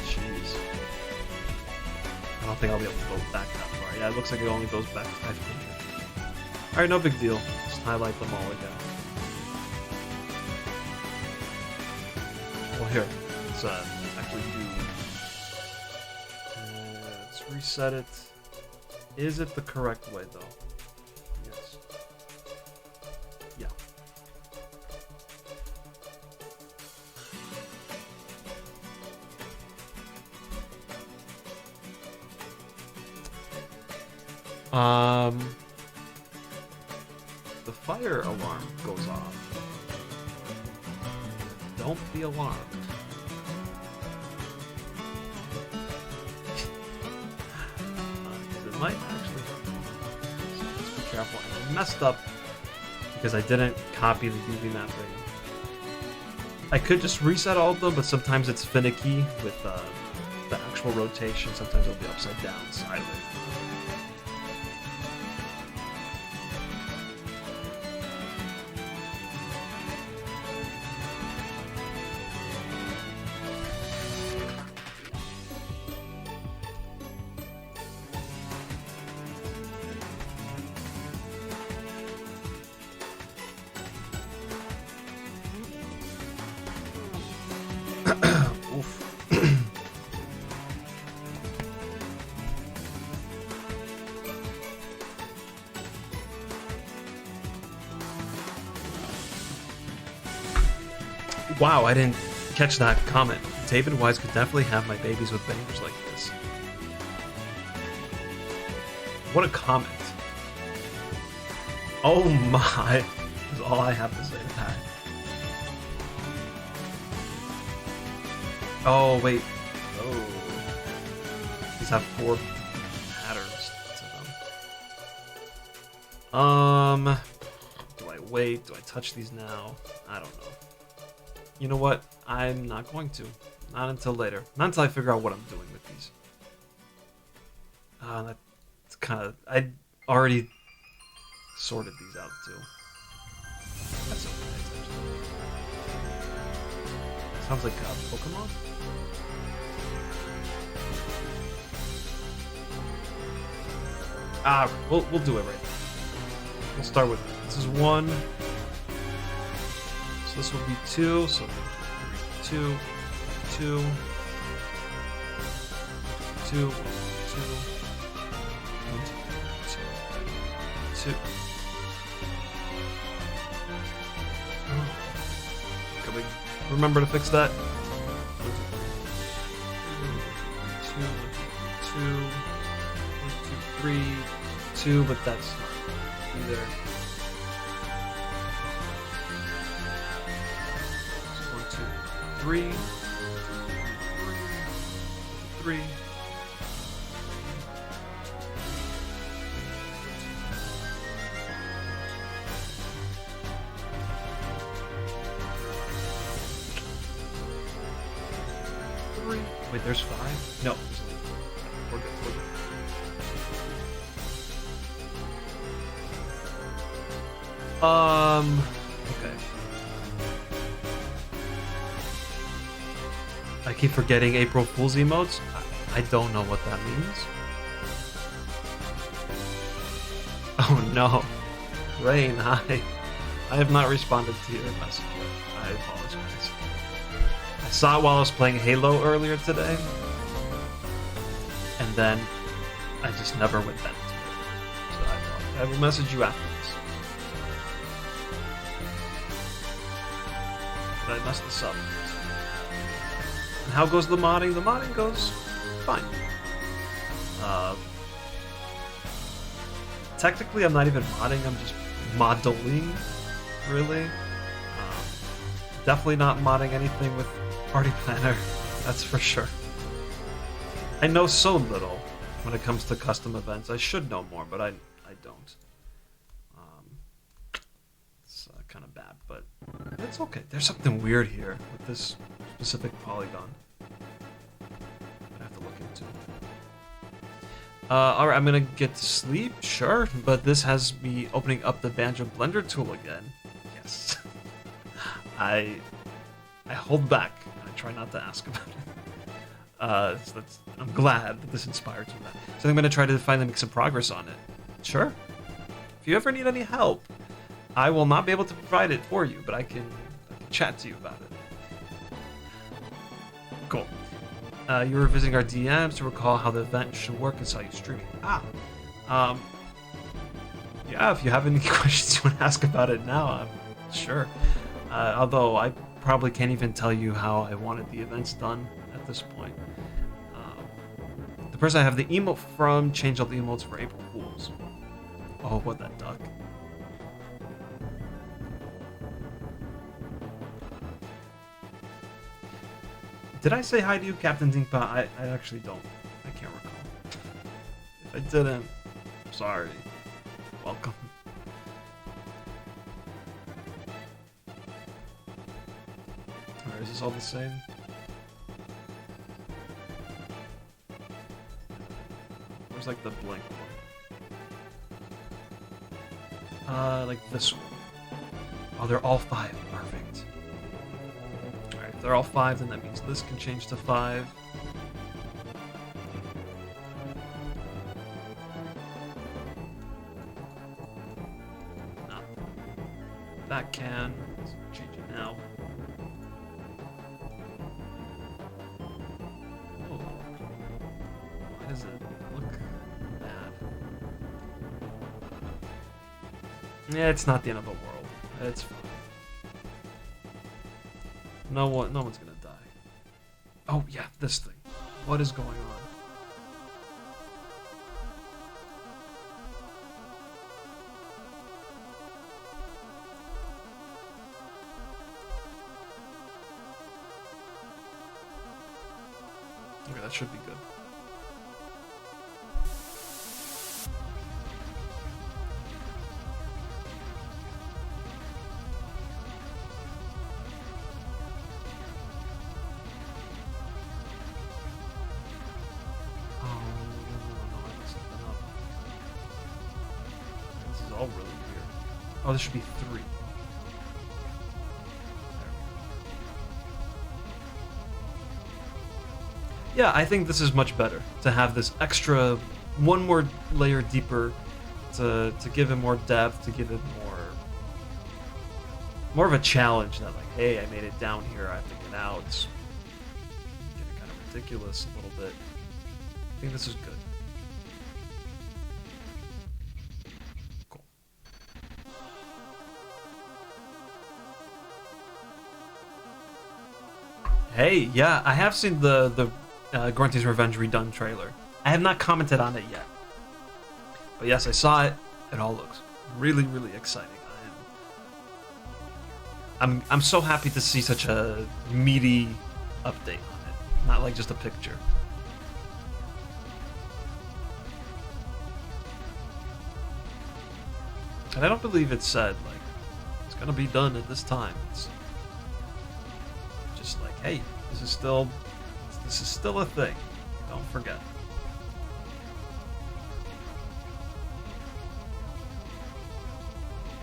Jeez. I don't think I'll be able to go back that far. Yeah, it looks like it only goes back 500. Alright, no big deal. Just highlight them all again. Well, here. Let's actually do... let's reset it. Is it the correct way, though? Yes. Yeah. The fire alarm goes off. Don't be alarmed. It might actually hurt. So just be careful. I messed up because I didn't copy the UV mapping. I could just reset all of them, but sometimes it's finicky with the actual rotation. Sometimes it'll be upside down, sideways. Wow, I didn't catch that comment. David Wise could definitely have my babies with bangers like this. What a comment. Oh my, is all I have to say to that. Oh, wait. Oh. These have 4 patterns to them. Do I wait? Do I touch these now? I don't know. You know what? I'm not going to. Not until later. Not until I figure out what I'm doing with these. That's kind of... I already sorted these out, too. That's okay. Sounds like Pokemon? We'll do it right now. We'll start with... This is 1... So this will be 2, so 2, 2, 2, 2, 2. Can we remember to fix that? 2, 1, 2, 3, 2, but that's not either. 3, 3. Wait, there's 5? No, there's only 4. We're good, we're good. Okay. I keep forgetting April Fool's emotes. I don't know what that means. Oh no. Rain, hi. I have not responded to your message yet. I apologize. I saw it while I was playing Halo earlier today. And then I just never went back to it. So I apologize. I will message you after this. But I messed this up. And how goes the modding? The modding goes fine. Technically, I'm not even modding. I'm just modeling, really. Definitely not modding anything with Party Planner. That's for sure. I know so little when it comes to custom events. I should know more, but I don't. That's okay. There's something weird here with this specific polygon. I have to look into. Alright, I'm gonna get to sleep, sure, but this has me opening up the Banjo Blender tool again. Yes. I hold back. I try not to ask about it. So I'm glad that this inspired me that. So I'm gonna try to finally make some progress on it. Sure. If you ever need any help, I will not be able to provide it for you, but I can chat to you about it. Cool. You were visiting our DMs to recall how the event should work and saw you streaming. Yeah, if you have any questions you want to ask about it now, I'm sure. Although I probably can't even tell you how I wanted the events done at this point. The person I have the emote from changed all the emotes for April Fools. Oh, what that duck. Did I say hi to you, Captain Dinkpa? I actually don't. I can't recall. If I didn't, sorry. Welcome. Alright, is this all the same? Where's like the blink one? Like this one. Oh, they're all 5. Perfect. Alright, if they're all 5, then that means this can change to 5. No. That can. Let's change it now. Oh. Why does it look bad? Yeah, it's not the end of the world. It's fine. No one's gonna die. Oh yeah, this thing. What is going on? Okay, that should be good. All really weird. Oh, this should be 3. Yeah, I think this is much better to have this extra one more layer deeper to give it more depth, to give it more of a challenge that like, hey, I made it down here, I have to get out. It's getting kind of ridiculous a little bit. I think this is good. Hey, yeah, I have seen the Grunty's Revenge redone trailer. I have not commented on it yet. But yes, I saw it. It all looks really, really exciting. I'm so happy to see such a meaty update on it. Not like just a picture. And I don't believe it said, like, it's gonna be done at this time. It's just like, hey, this is still a thing. Don't forget.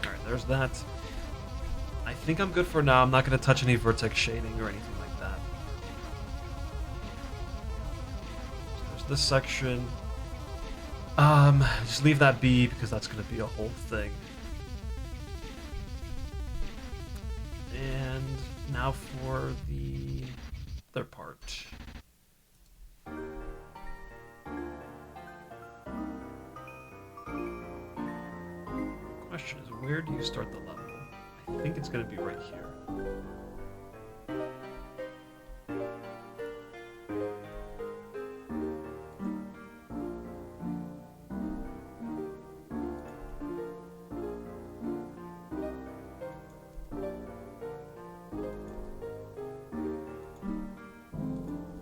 Alright, there's that. I think I'm good for now. I'm not going to touch any vertex shading or anything like that. So there's this section. Just leave that be because that's going to be a whole thing. And now for the other part. Question is, where do you start the level? I think it's going to be right here.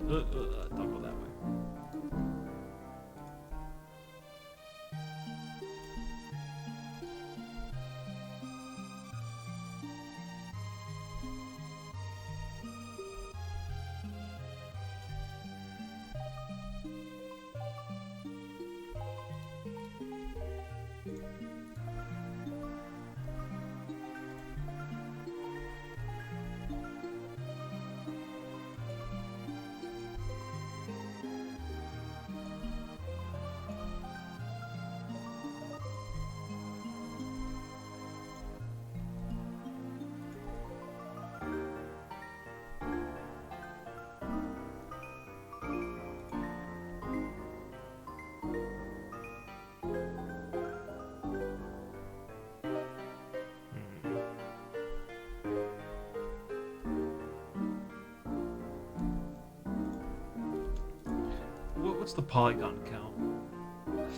Don't go that way. What's the polygon count?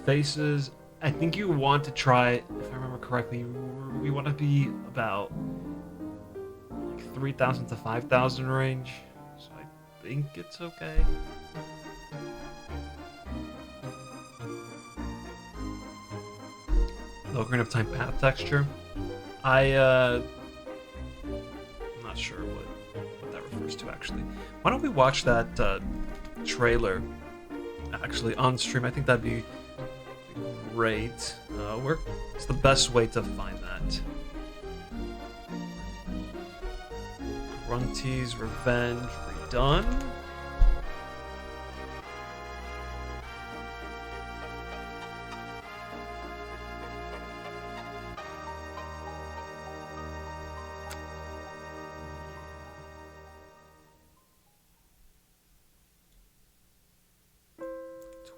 Faces. I think you want to try, if I remember correctly, we want to be about like 3,000 to 5,000 range. So I think it's okay. The Ocarina of Time path texture. I'm not sure what that refers to actually. Why don't we watch that trailer actually on stream? I think that'd be great. It's the best way to find that. Grunty's Revenge redone.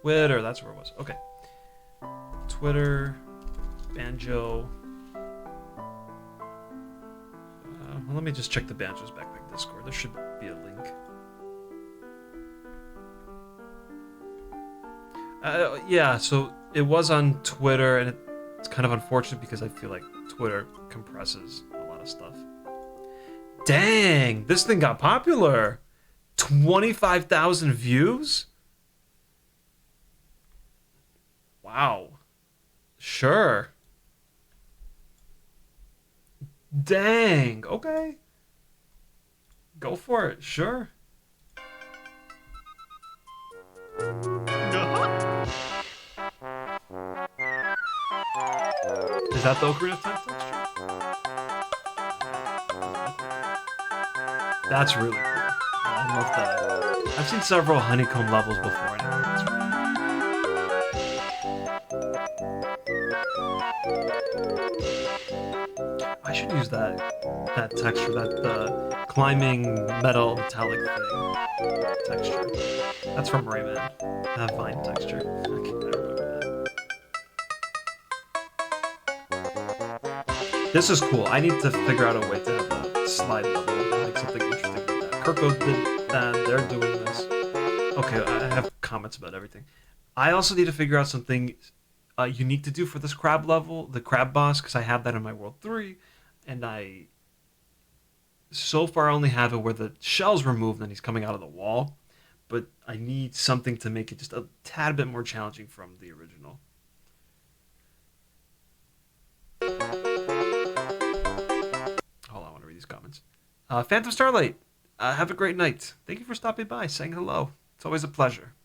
Twitter, that's where it was. Okay. Twitter, Banjo. Well, let me just check the Banjo's Backpack Discord. There should be a link. Yeah, so it was on Twitter, and it's kind of unfortunate because I feel like Twitter compresses a lot of stuff. Dang, this thing got popular. 25,000 views? Wow. Sure. Dang. Okay. Go for it. Sure. Is that the Ocarina of Time texture? That's really cool. I love that. I've seen several honeycomb levels before, and I think that's really I should use that texture, that climbing metal metallic thing texture. That's from Rayman. That vine texture. I remember that. This is cool. I need to figure out a way to have a slide level and make something interesting with that. Kirko did that. They're doing this. Okay, I have comments about everything. I also need to figure out something unique to do for this crab level, the crab boss, because I have that in my World 3. And I so far only have it where the shell's removed and he's coming out of the wall. But I need something to make it just a tad bit more challenging from the original. Hold on, I want to read these comments. Phantom Starlight, have a great night. Thank you for stopping by, saying hello. It's always a pleasure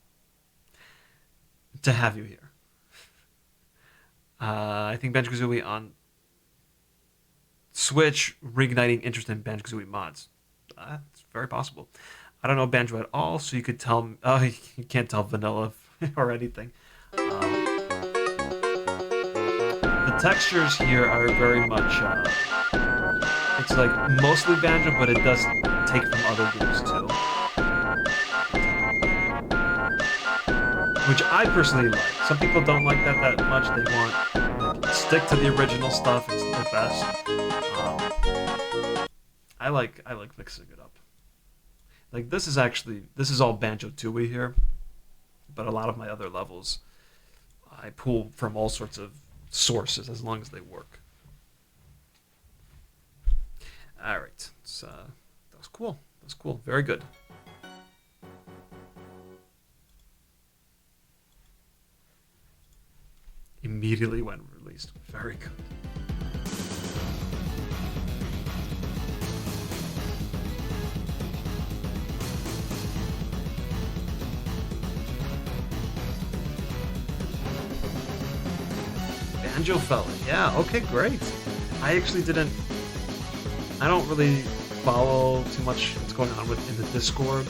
to have you here. I think Banjo-Kazooie on Switch reigniting interest in Banjo-Kazooie mods. It's very possible. I don't know Banjo at all, so you could tell me. Oh, you can't tell vanilla or anything. The textures here are very much. It's like mostly Banjo, but it does take from other games too. Which I personally like. Some people don't like that much. They want stick to the original stuff. It's the best. I like mixing it up. Like this is all Banjo-Tooie here, but a lot of my other levels I pull from all sorts of sources as long as they work. All right, so that was cool. That was cool. Very good. Immediately when released. Very good. Banjo fella. Yeah, okay, great. I actually I don't really follow too much what's going on in the Discord,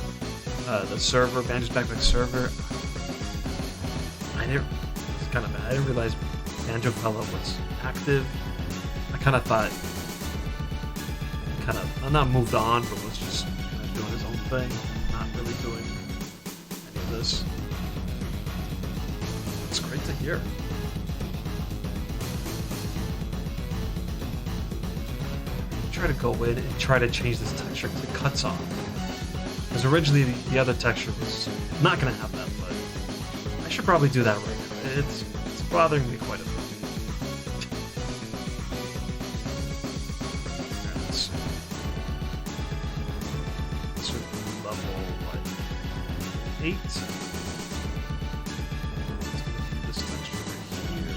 the server, Banjo's Backpack server. It's kind of bad. I didn't realize Banjo fella was active. I kind of thought, I'm not moved on, but was just kind of doing his own thing, not really doing any of this. It's great to hear. Try to go in and try to change this texture because it cuts off. Because originally the other texture was not going to have that, but should probably do that right now. It's bothering me quite a bit. Let's see. This would be level, what, 8? It's gonna be this texture right here.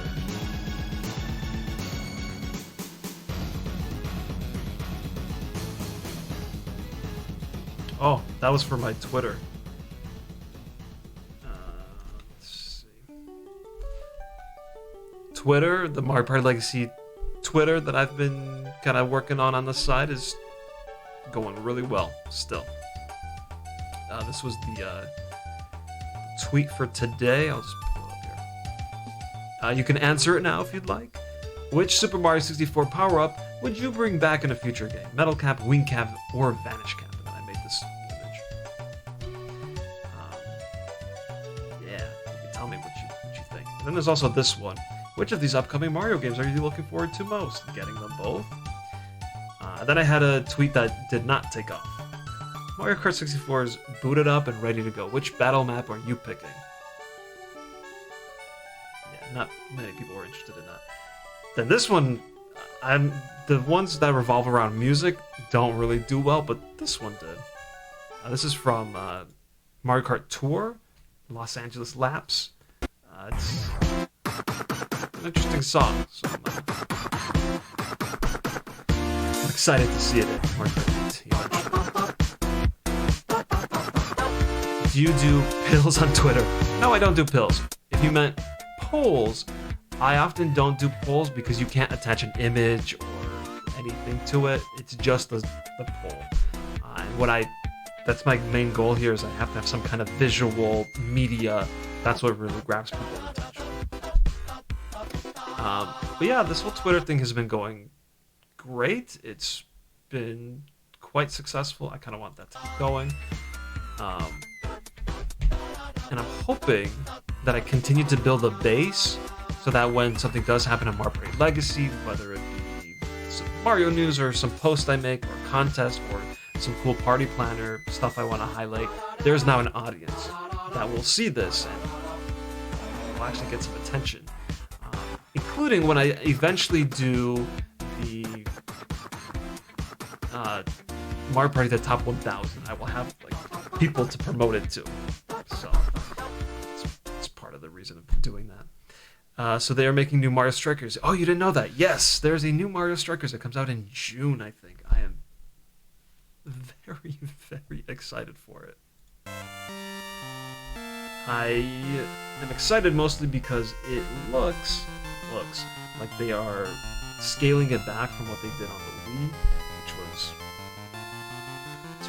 Oh, that was for my Twitter. Let's see. Twitter, the Mario Party Legacy Twitter that I've been kind of working on the side is going really well still. This was the tweet for today. I'll just pull it up here. You can answer it now if you'd like. Which Super Mario 64 power-up would you bring back in a future game? Metal Cap, Wing Cap, or Vanish Cap? And then I made this image. Yeah, you can tell me what you think. And then there's also this one. Which of these upcoming Mario games are you looking forward to most? Getting them both? Then I had a tweet that did not take off. Mario Kart 64 is booted up and ready to go. Which battle map are you picking? Yeah, not many people are interested in that. Then this one, the ones that revolve around music don't really do well, but this one did. This is from Mario Kart Tour, Los Angeles Laps. It's an interesting song, so I'm excited to see it in Mario Kart 8 eventually. Do you do pills on Twitter? No, I don't do pills. If you meant polls, I often don't do polls because you can't attach an image or anything to it. It's just the poll. And that's my main goal here is I have to have some kind of visual media. That's what really grabs people's attention. But yeah, this whole Twitter thing has been going great. It's been quite successful. I kind of want that to keep going. And I'm hoping that I continue to build a base so that when something does happen in Mario Party Legacy, whether it be some Mario news or some post I make or contest or some cool party planner stuff I want to highlight, there's now an audience that will see this and will actually get some attention. Including when I eventually do the Mario Party the Top 1000, I will have like people to promote it to. So it's part of the reason of doing that. So they are making new Mario Strikers. Oh, you didn't know that? Yes, there's a new Mario Strikers that comes out in June, I think. I am very, very excited for it. I am excited mostly because it looks like they are scaling it back from what they did on the Wii, which was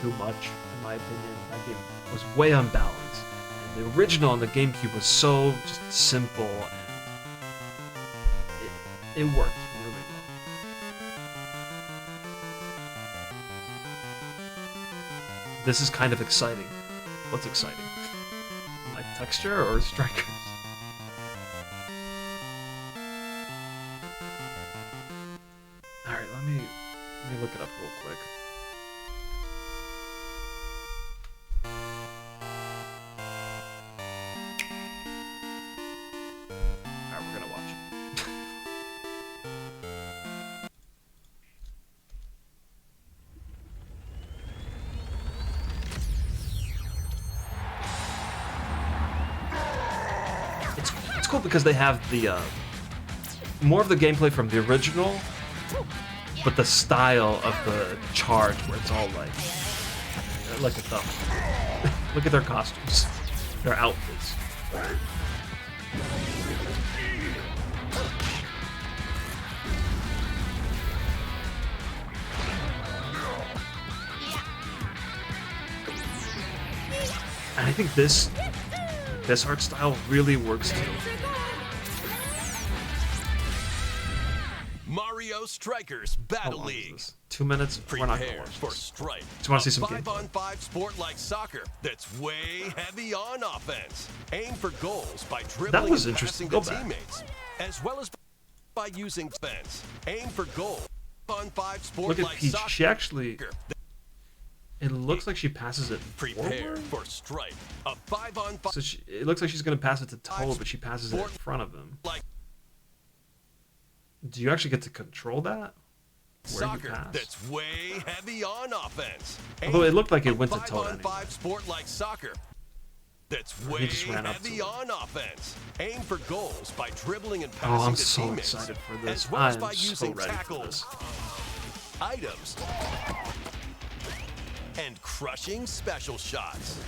too much, in my opinion. That game was way unbalanced. And the original on the GameCube was so just simple, and it worked really well. This is kind of exciting. What's exciting? Like texture or strikers? Alright, let me look it up real quick. Alright, we're gonna watch it. It's cool because they have the more of the gameplay from the original, but the style of the charge where it's all like, look at them. Look at their costumes, their outfits. And I think this art style really works too. Mario Strikers Battle League. 2 minutes. We're not gonna Prepare watch for this. Strike. Just want to see some a gameplay. 5-on-5 sport like soccer that's way heavy on offense. Aim for goals by dribbling was and interesting. passing Go to back. teammates, as well as by using fence. Aim for goal. 5-on-5 sport Look at like Peach. soccer. She actually It looks like she passes it Prepare forward. for strike. A 5-on-5. So it looks like she's going to pass it to Toad, but she passes it in front of him. Like Do you actually get to control that? Where you soccer pass? that's way heavy on offense. Although it looked like it went to A Toad anyway. 5-on-5 sport like soccer that's He way just ran up to heavy it. on offense. Aim for goals by dribbling and Oh, passing I'm to so teammates, excited for this. as well as I'm by so using ready for tackles, this. items, and crushing special shots.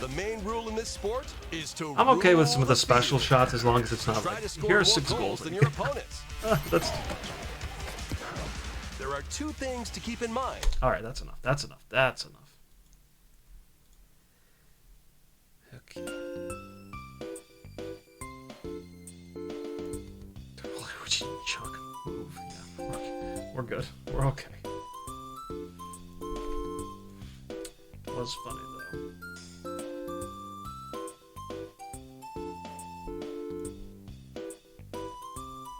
The main rule in this sport is to I'm okay with some of the rule special field. shots as long as it's not Try like, to score here are more 6 goals goals. than your opponents. That's There are 2 things to keep in mind. all right. That's enough. That's enough. That's enough. Okay. Chunk move. Yeah, we're good. We're okay. It was funny though.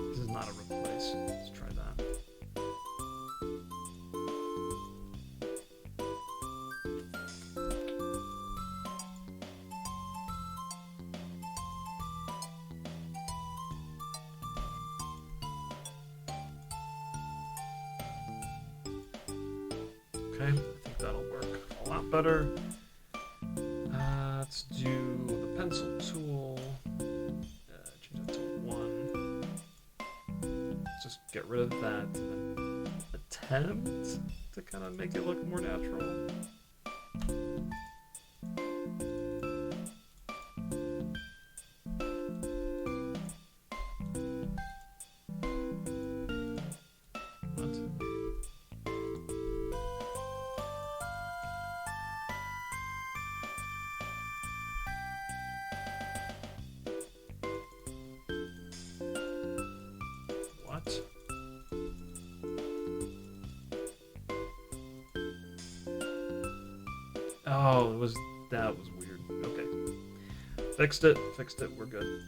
This is not a replace. Let's try that. Okay, I think that'll work a lot better. Let's do the pencil tool. Change that to 1. Let's just get rid of that and then attempt to kind of make it look more natural. What? What? Oh, that was weird. Okay. Fixed it, we're good.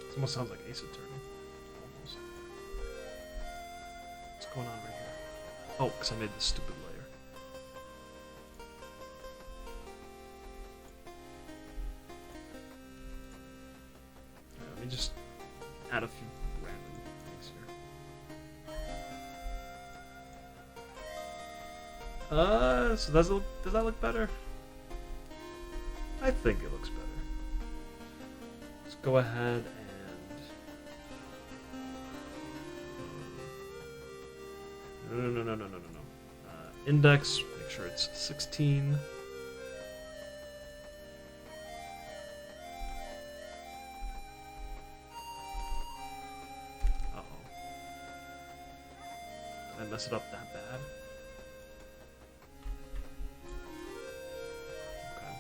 It almost sounds like Ace Attorney. Almost. What's going on right here? Oh, because I made this stupid layer. Alright, let me just add a few random things here. So does that look better? I think it looks better. Let's go ahead and no. Index, make sure it's 16. Uh-oh. Did I mess it up that bad? Okay.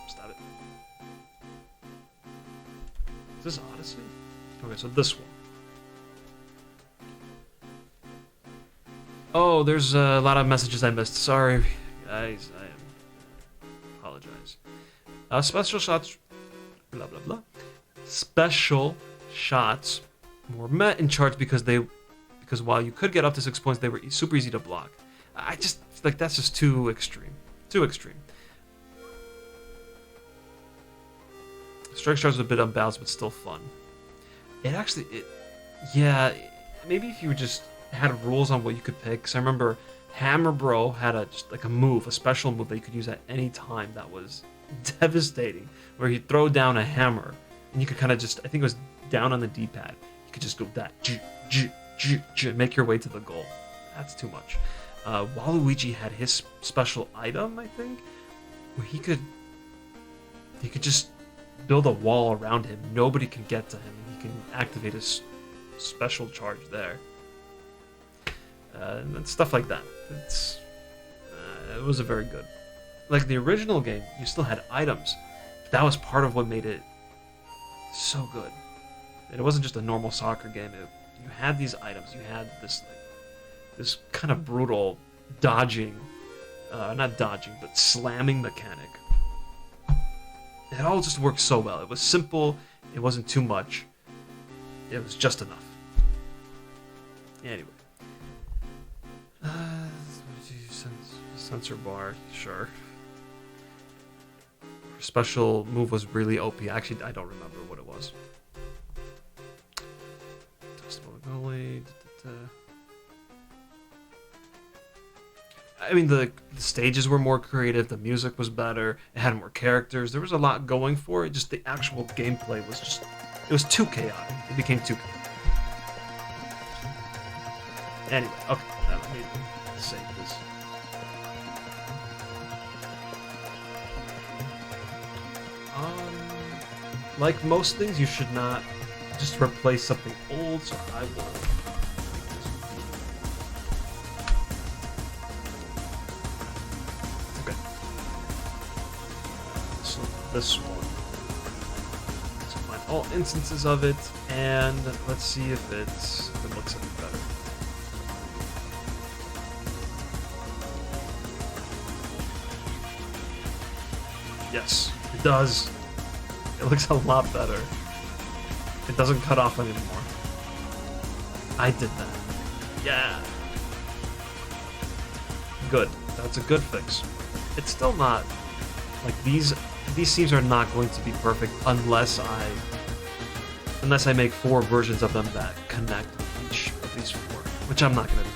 Stop it. Is this Odyssey? Okay, so this one. Oh, there's a lot of messages I missed. Sorry, guys. I apologize. Special shots. Blah blah blah. Special shots were met in charts because while you could get up to 6 points, they were super easy to block. I just like that's just too extreme. Too extreme. Strike shots was a bit unbalanced, but still fun. Yeah. Maybe if you just had rules on what you could pick. Because I remember Hammer Bro had just like a special move that you could use at any time that was devastating, where he'd throw down a hammer and you could kind of just, I think it was down on the D-pad, you could just go that, make your way to the goal. That's too much. Waluigi had his special item, I think, where he could just build a wall around him. Nobody can get to him. He can activate his special charge there. And stuff like that. It was a very good. Like the original game, you still had items. That was part of what made it so good. And it wasn't just a normal soccer game. You had these items. You had this kind of brutal dodging, not dodging, but slamming mechanic. It all just worked so well. It was simple. It wasn't too much. It was just enough. Anyway. Sensor bar, sure. Special move was really OP. Actually, I don't remember what it was. I mean, the stages were more creative. The music was better. It had more characters. There was a lot going for it. Just the actual gameplay was just... It was too chaotic. It became too chaotic. Anyway, okay. Let me save this. Like most things, you should not just replace something old, so I will make this okay. So this one. Let's find all instances of it, and let's see if it looks any better. Yes, it does. It looks a lot better. It doesn't cut off anymore. I did that. Yeah. Good. That's a good fix. It's still not like these scenes are not going to be perfect unless I make 4 versions of them that connect with each of these 4, which I'm not gonna do.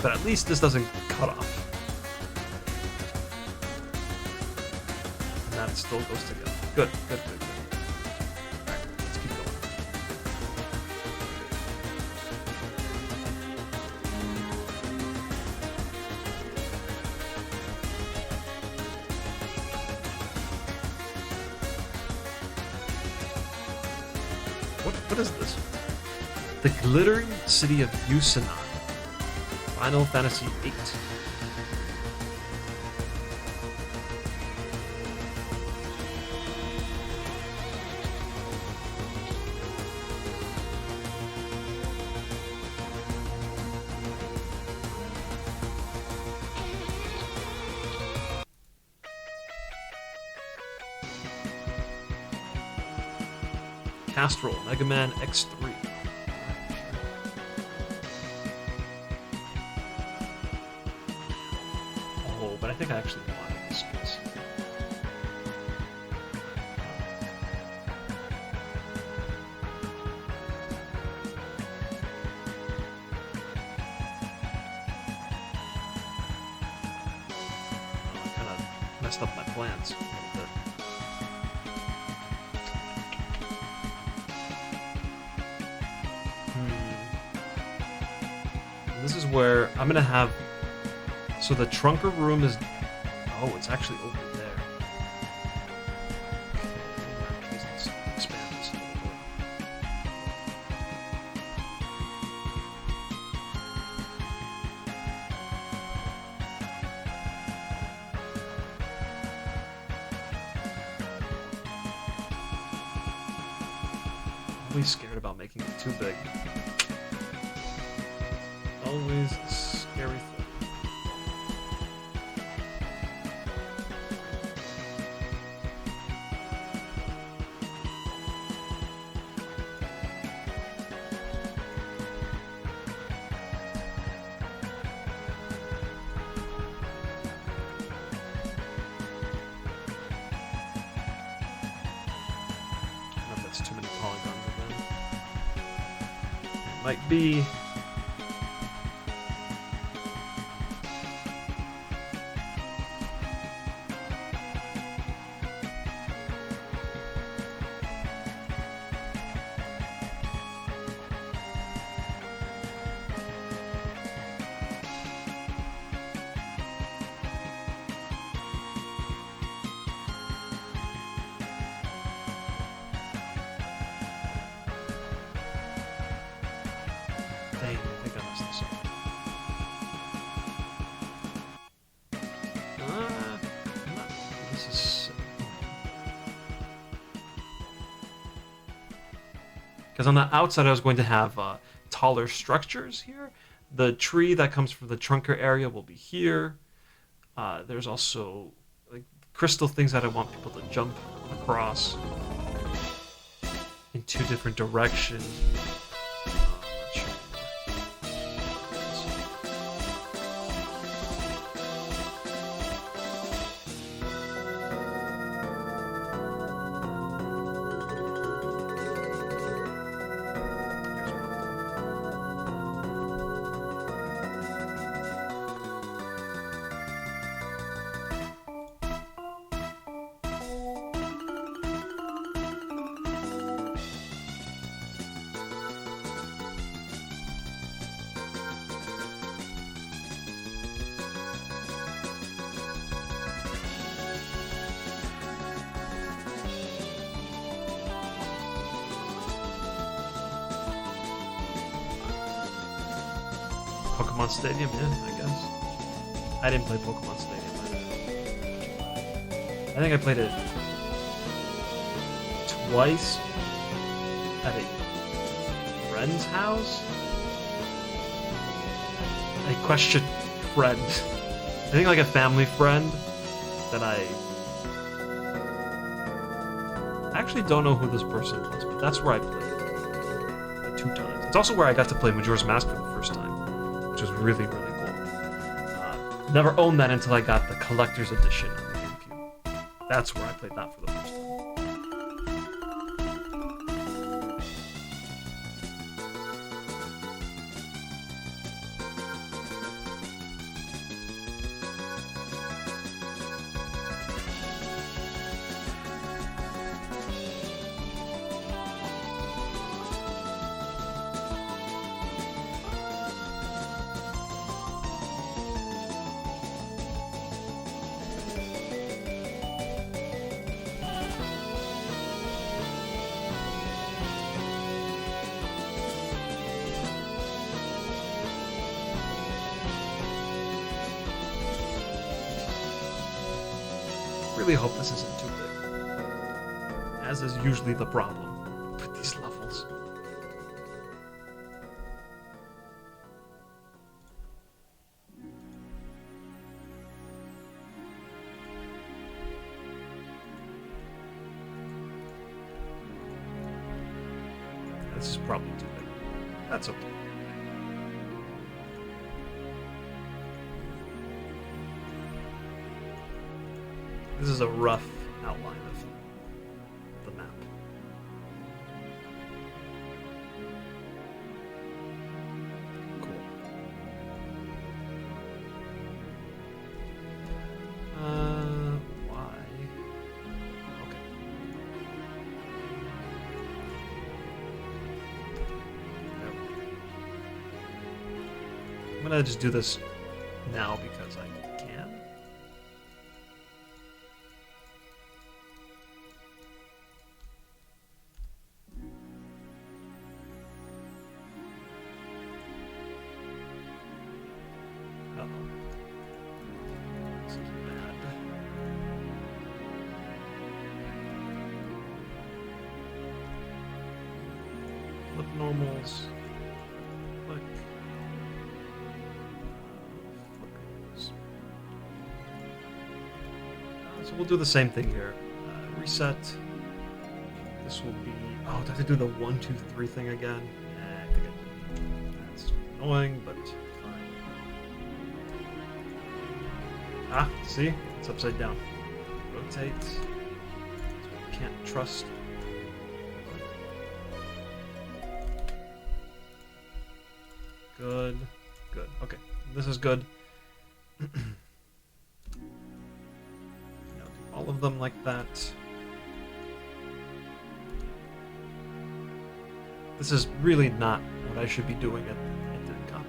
But at least this doesn't cut off. That still goes together. Good. Alright, let's keep going. What is this? The Glittering City of Yusanan. Final Fantasy VIII. Castrol, Mega Man X3. Oh, but I think I actually wanted this piece. I kind of messed up my plans a little bit. This is where I'm gonna have. So the trunker room is. Oh, it's actually over there. Let's expand this a little bit. Always scared about making it too big. Always a scary thing. I don't know if that's too many polygons again. It might be. Dang, I think I messed this up. This is... Because on the outside I was going to have taller structures here. The tree that comes from the trunker area will be here. There's also like crystal things that I want people to jump across in 2 different directions. I'm not sure. Pokemon Stadium, yeah, I guess. I didn't play Pokemon Stadium. I think I played it twice at a friend's house. I question friend. I think like a family friend that I actually don't know who this person was, but that's where I played it 2 times. It's also where I got to play Majora's Mask for the first time, which was really, really cool. Never owned that until I got the collector's edition on the GameCube. That's where I played that for the first time. Really hope this isn't too big, as is usually the problem with these levels. This is probably too big. That's okay. This is a rough outline of the map. Cool. Why? Okay. I'm gonna just do this now because I can. This is bad. Flip normals. Click. Flip normals. So we'll do the same thing here. Reset. This will be. Oh, do I have to do the 1, 2, 3 thing again? I think I do. That's annoying, but. Ah, see? It's upside down. Rotate. So I can't trust. Good. Good. Okay. This is good. Now do all of them like that. This is really not what I should be doing. I didn't copy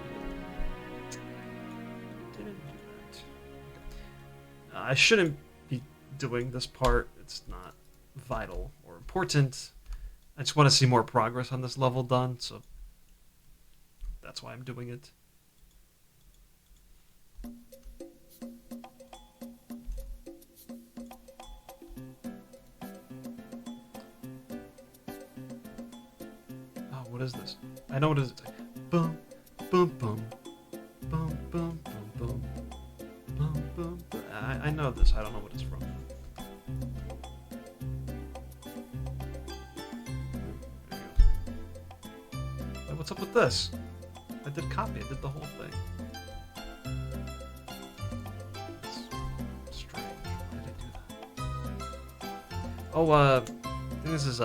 it. Didn't do that. I shouldn't be doing this part. It's not vital or important. I just want to see more progress on this level done, so that's That's why I'm doing it. Oh, what is this? I know what it is. It's like, boom, boom, boom, boom, boom, boom, boom, boom, boom. I know this. I don't know what it's from. Wait, what's up with this? I did copy. I did the whole thing. It's strange. Why did I do that? Oh, I think this is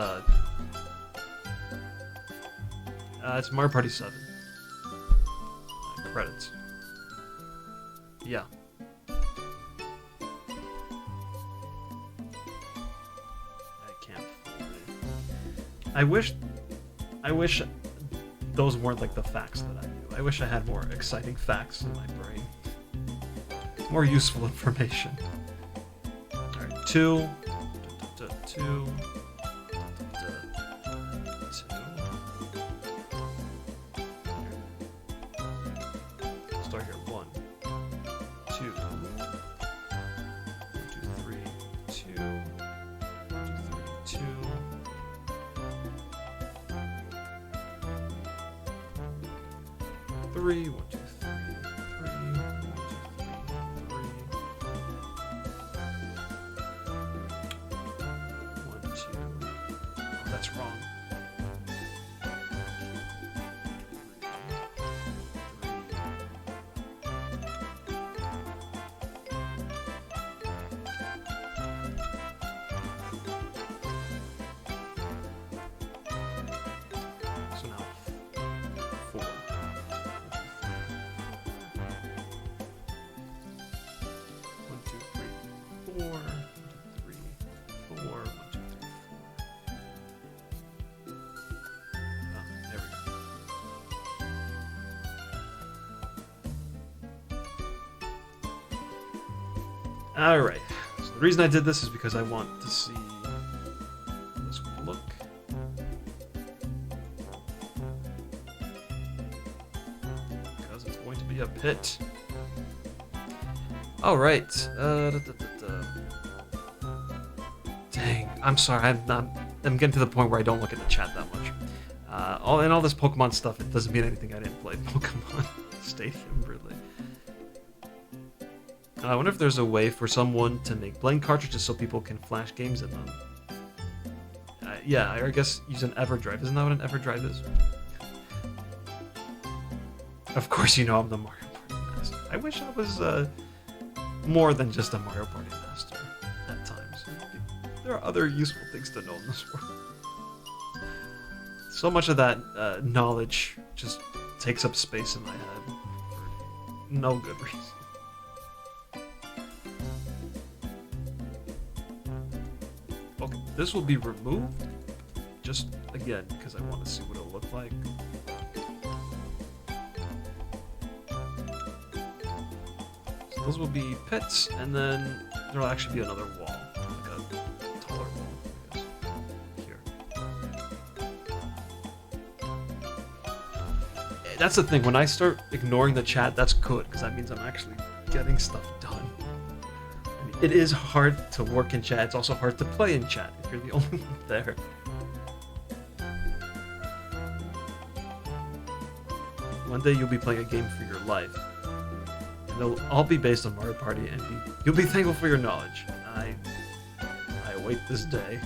it's Mario Party 7. Credits. Yeah. I can't. I wish those weren't like the facts that I knew. I wish I had more exciting facts in my brain. More useful information. Alright, 2. 2. Start here. 1, 2. 1, 2, 3. 2. 1, 2, 3. 2. 3, 1, 2, 3, 3, 1, 2, 3, 3. 1, 2. Oh, that's wrong. 3. So now 4. 1, 2, 3, 4. 1, 2, 3, 4. 1, 2, 3, 4. Oh, there we go. Alright. So the reason I did this is because I want to see how this would look. Because it's going to be a pit. All right. Dang. I'm sorry. I'm getting to the point where I don't look at the chat that much. All this Pokemon stuff, it doesn't mean anything. I didn't play Pokemon Stadium, really. I wonder if there's a way for someone to make blank cartridges so people can flash games in them. Yeah, I guess use an EverDrive. Isn't that what an EverDrive is? Of course you know I'm the Mario Party Master. I wish I was more than just a Mario Party Master at times. There are other useful things to know in this world. So much of that knowledge just takes up space in my head for no good reason. Okay, this will be removed, just again, because I want to see what it'll look like. So those will be pits, and then there'll actually be another wall, like a taller wall, I guess, here. That's the thing, when I start ignoring the chat, that's good, because that means I'm actually getting stuff done. It is hard to work in chat. It's also hard to play in chat if you're the only one there. One day you'll be playing a game for your life. And they'll all be based on Mario Party, and you'll be thankful for your knowledge. I await this day.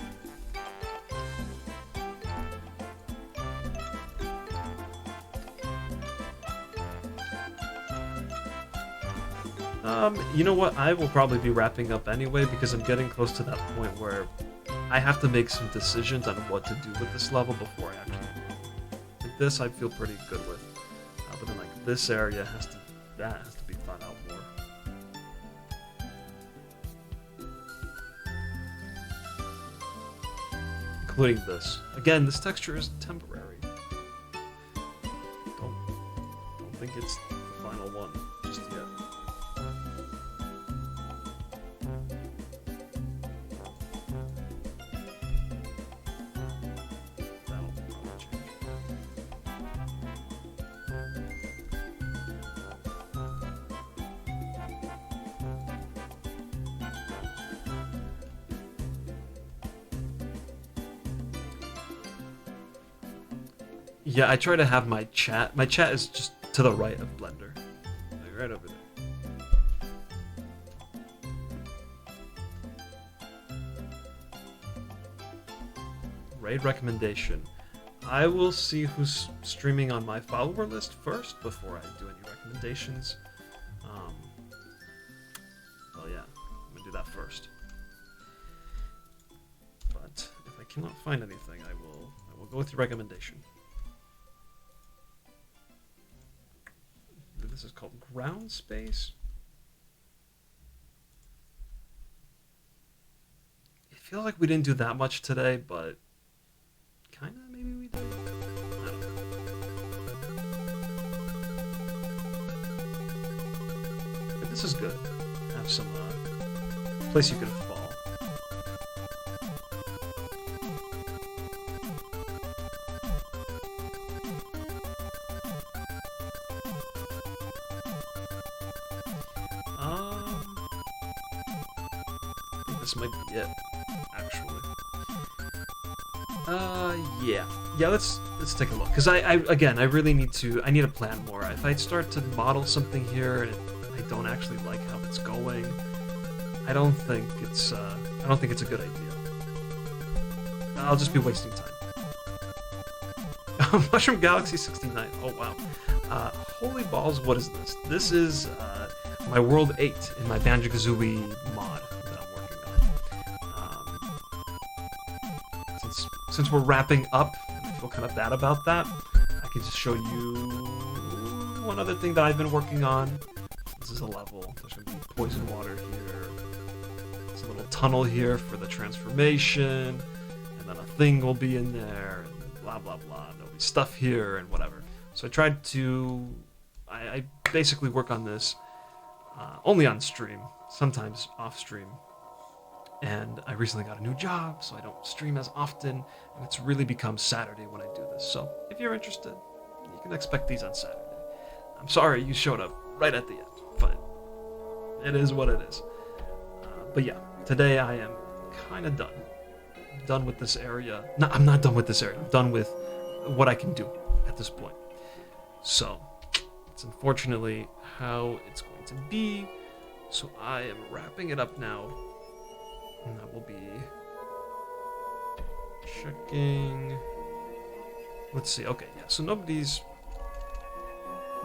You know what? I will probably be wrapping up anyway because I'm getting close to that point where I have to make some decisions on what to do with this level before I actually. Like this, I feel pretty good with, but then like this area has to be thought out more. Including this. Again, this texture is temporary. Don't think it's the final one just yet. That'll probably change. Yeah, I try to have my chat. My chat is just to the right of Blender. Like right over there. Raid recommendation. I will see who's streaming on my follower list first before I do any recommendations. Well, yeah, I'm gonna do that first. But if I cannot find anything, I will go with the recommendation. This is called Ground Space. It feels like we didn't do that much today, but kinda maybe we did. I don't know. But this is good. Have some place you can fall. I think this might be it, actually. Yeah. Let's take a look. Because I really need to plan more. If I start to model something here and I don't actually like how it's going, I don't think it's a good idea. I'll just be wasting time. Mushroom Galaxy 69. Oh wow. Holy balls! What is this? This is my World 8 in my Banjo-Kazooie mod that I'm working on. Since we're wrapping up, and I feel kind of bad about that, I can just show you one other thing that I've been working on. This is a level. There's going to be poison water here. There's a little tunnel here for the transformation, and then a thing will be in there, and blah blah blah. There'll be stuff here and whatever. So I tried to... I basically work on this only on stream, sometimes off stream. And I recently got a new job, so I don't stream as often, and it's really become Saturday when I do this. So if you're interested, you can expect these on Saturday. I'm sorry you showed up right at the end, but it is what it is. But yeah, today I am kind of done. I'm done with this area. No, I'm not done with this area. I'm done with what I can do at this point. So it's unfortunately how it's going to be. So I am wrapping it up now. And that will be checking. Let's see. Okay, yeah. So nobody's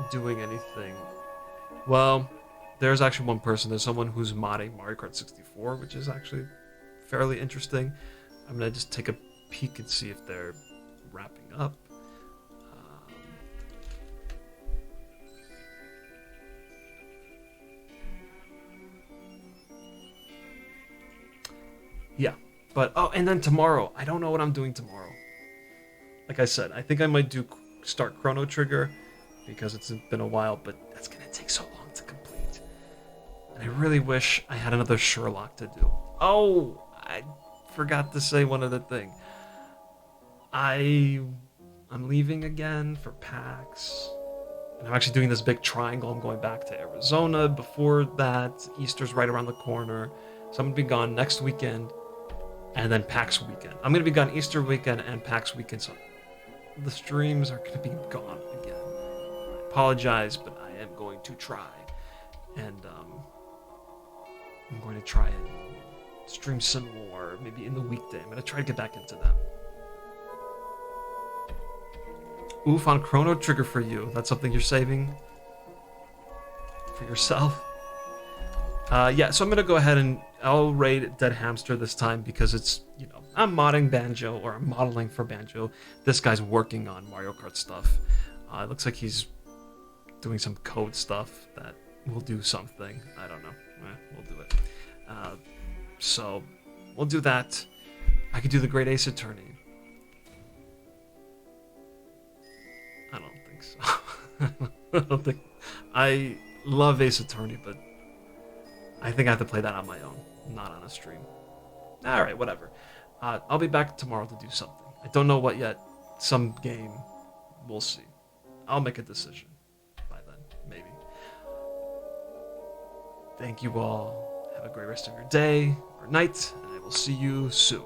doing anything. Well, there's actually one person. There's someone who's modding Mario Kart 64, which is actually fairly interesting. I'm gonna just take a peek and see if they're wrapping up. Yeah, but and then tomorrow, I don't know what I'm doing tomorrow. Like I said, I think I might start Chrono Trigger because it's been a while, but that's gonna take so long to complete. And I really wish I had another Sherlock to do. Oh, I forgot to say one other thing. I'm leaving again for PAX. And I'm actually doing this big triangle. I'm going back to Arizona. Before that, Easter's right around the corner. So I'm gonna be gone next weekend. And then PAX weekend. I'm going to be gone Easter weekend and PAX weekend, so the streams are going to be gone again. I apologize, but I am going to try. And I'm going to try and stream some more, maybe in the weekday. I'm going to try to get back into them. Oof on Chrono Trigger for you. That's something you're saving for yourself? Yeah, so I'm going to go ahead and I'll raid Dead Hamster this time because it's, I'm modding Banjo, or I'm modeling for Banjo. This guy's working on Mario Kart stuff. It looks like he's doing some code stuff that will do something. I don't know. We'll do it. So we'll do that. I could do the Great Ace Attorney. I don't think so. I love Ace Attorney, but I think I have to play that on my own, not on a stream. Alright, whatever. I'll be back tomorrow to do something. I don't know what yet. Some game. We'll see. I'll make a decision by then, maybe. Thank you all. Have a great rest of your day or night, and I will see you soon.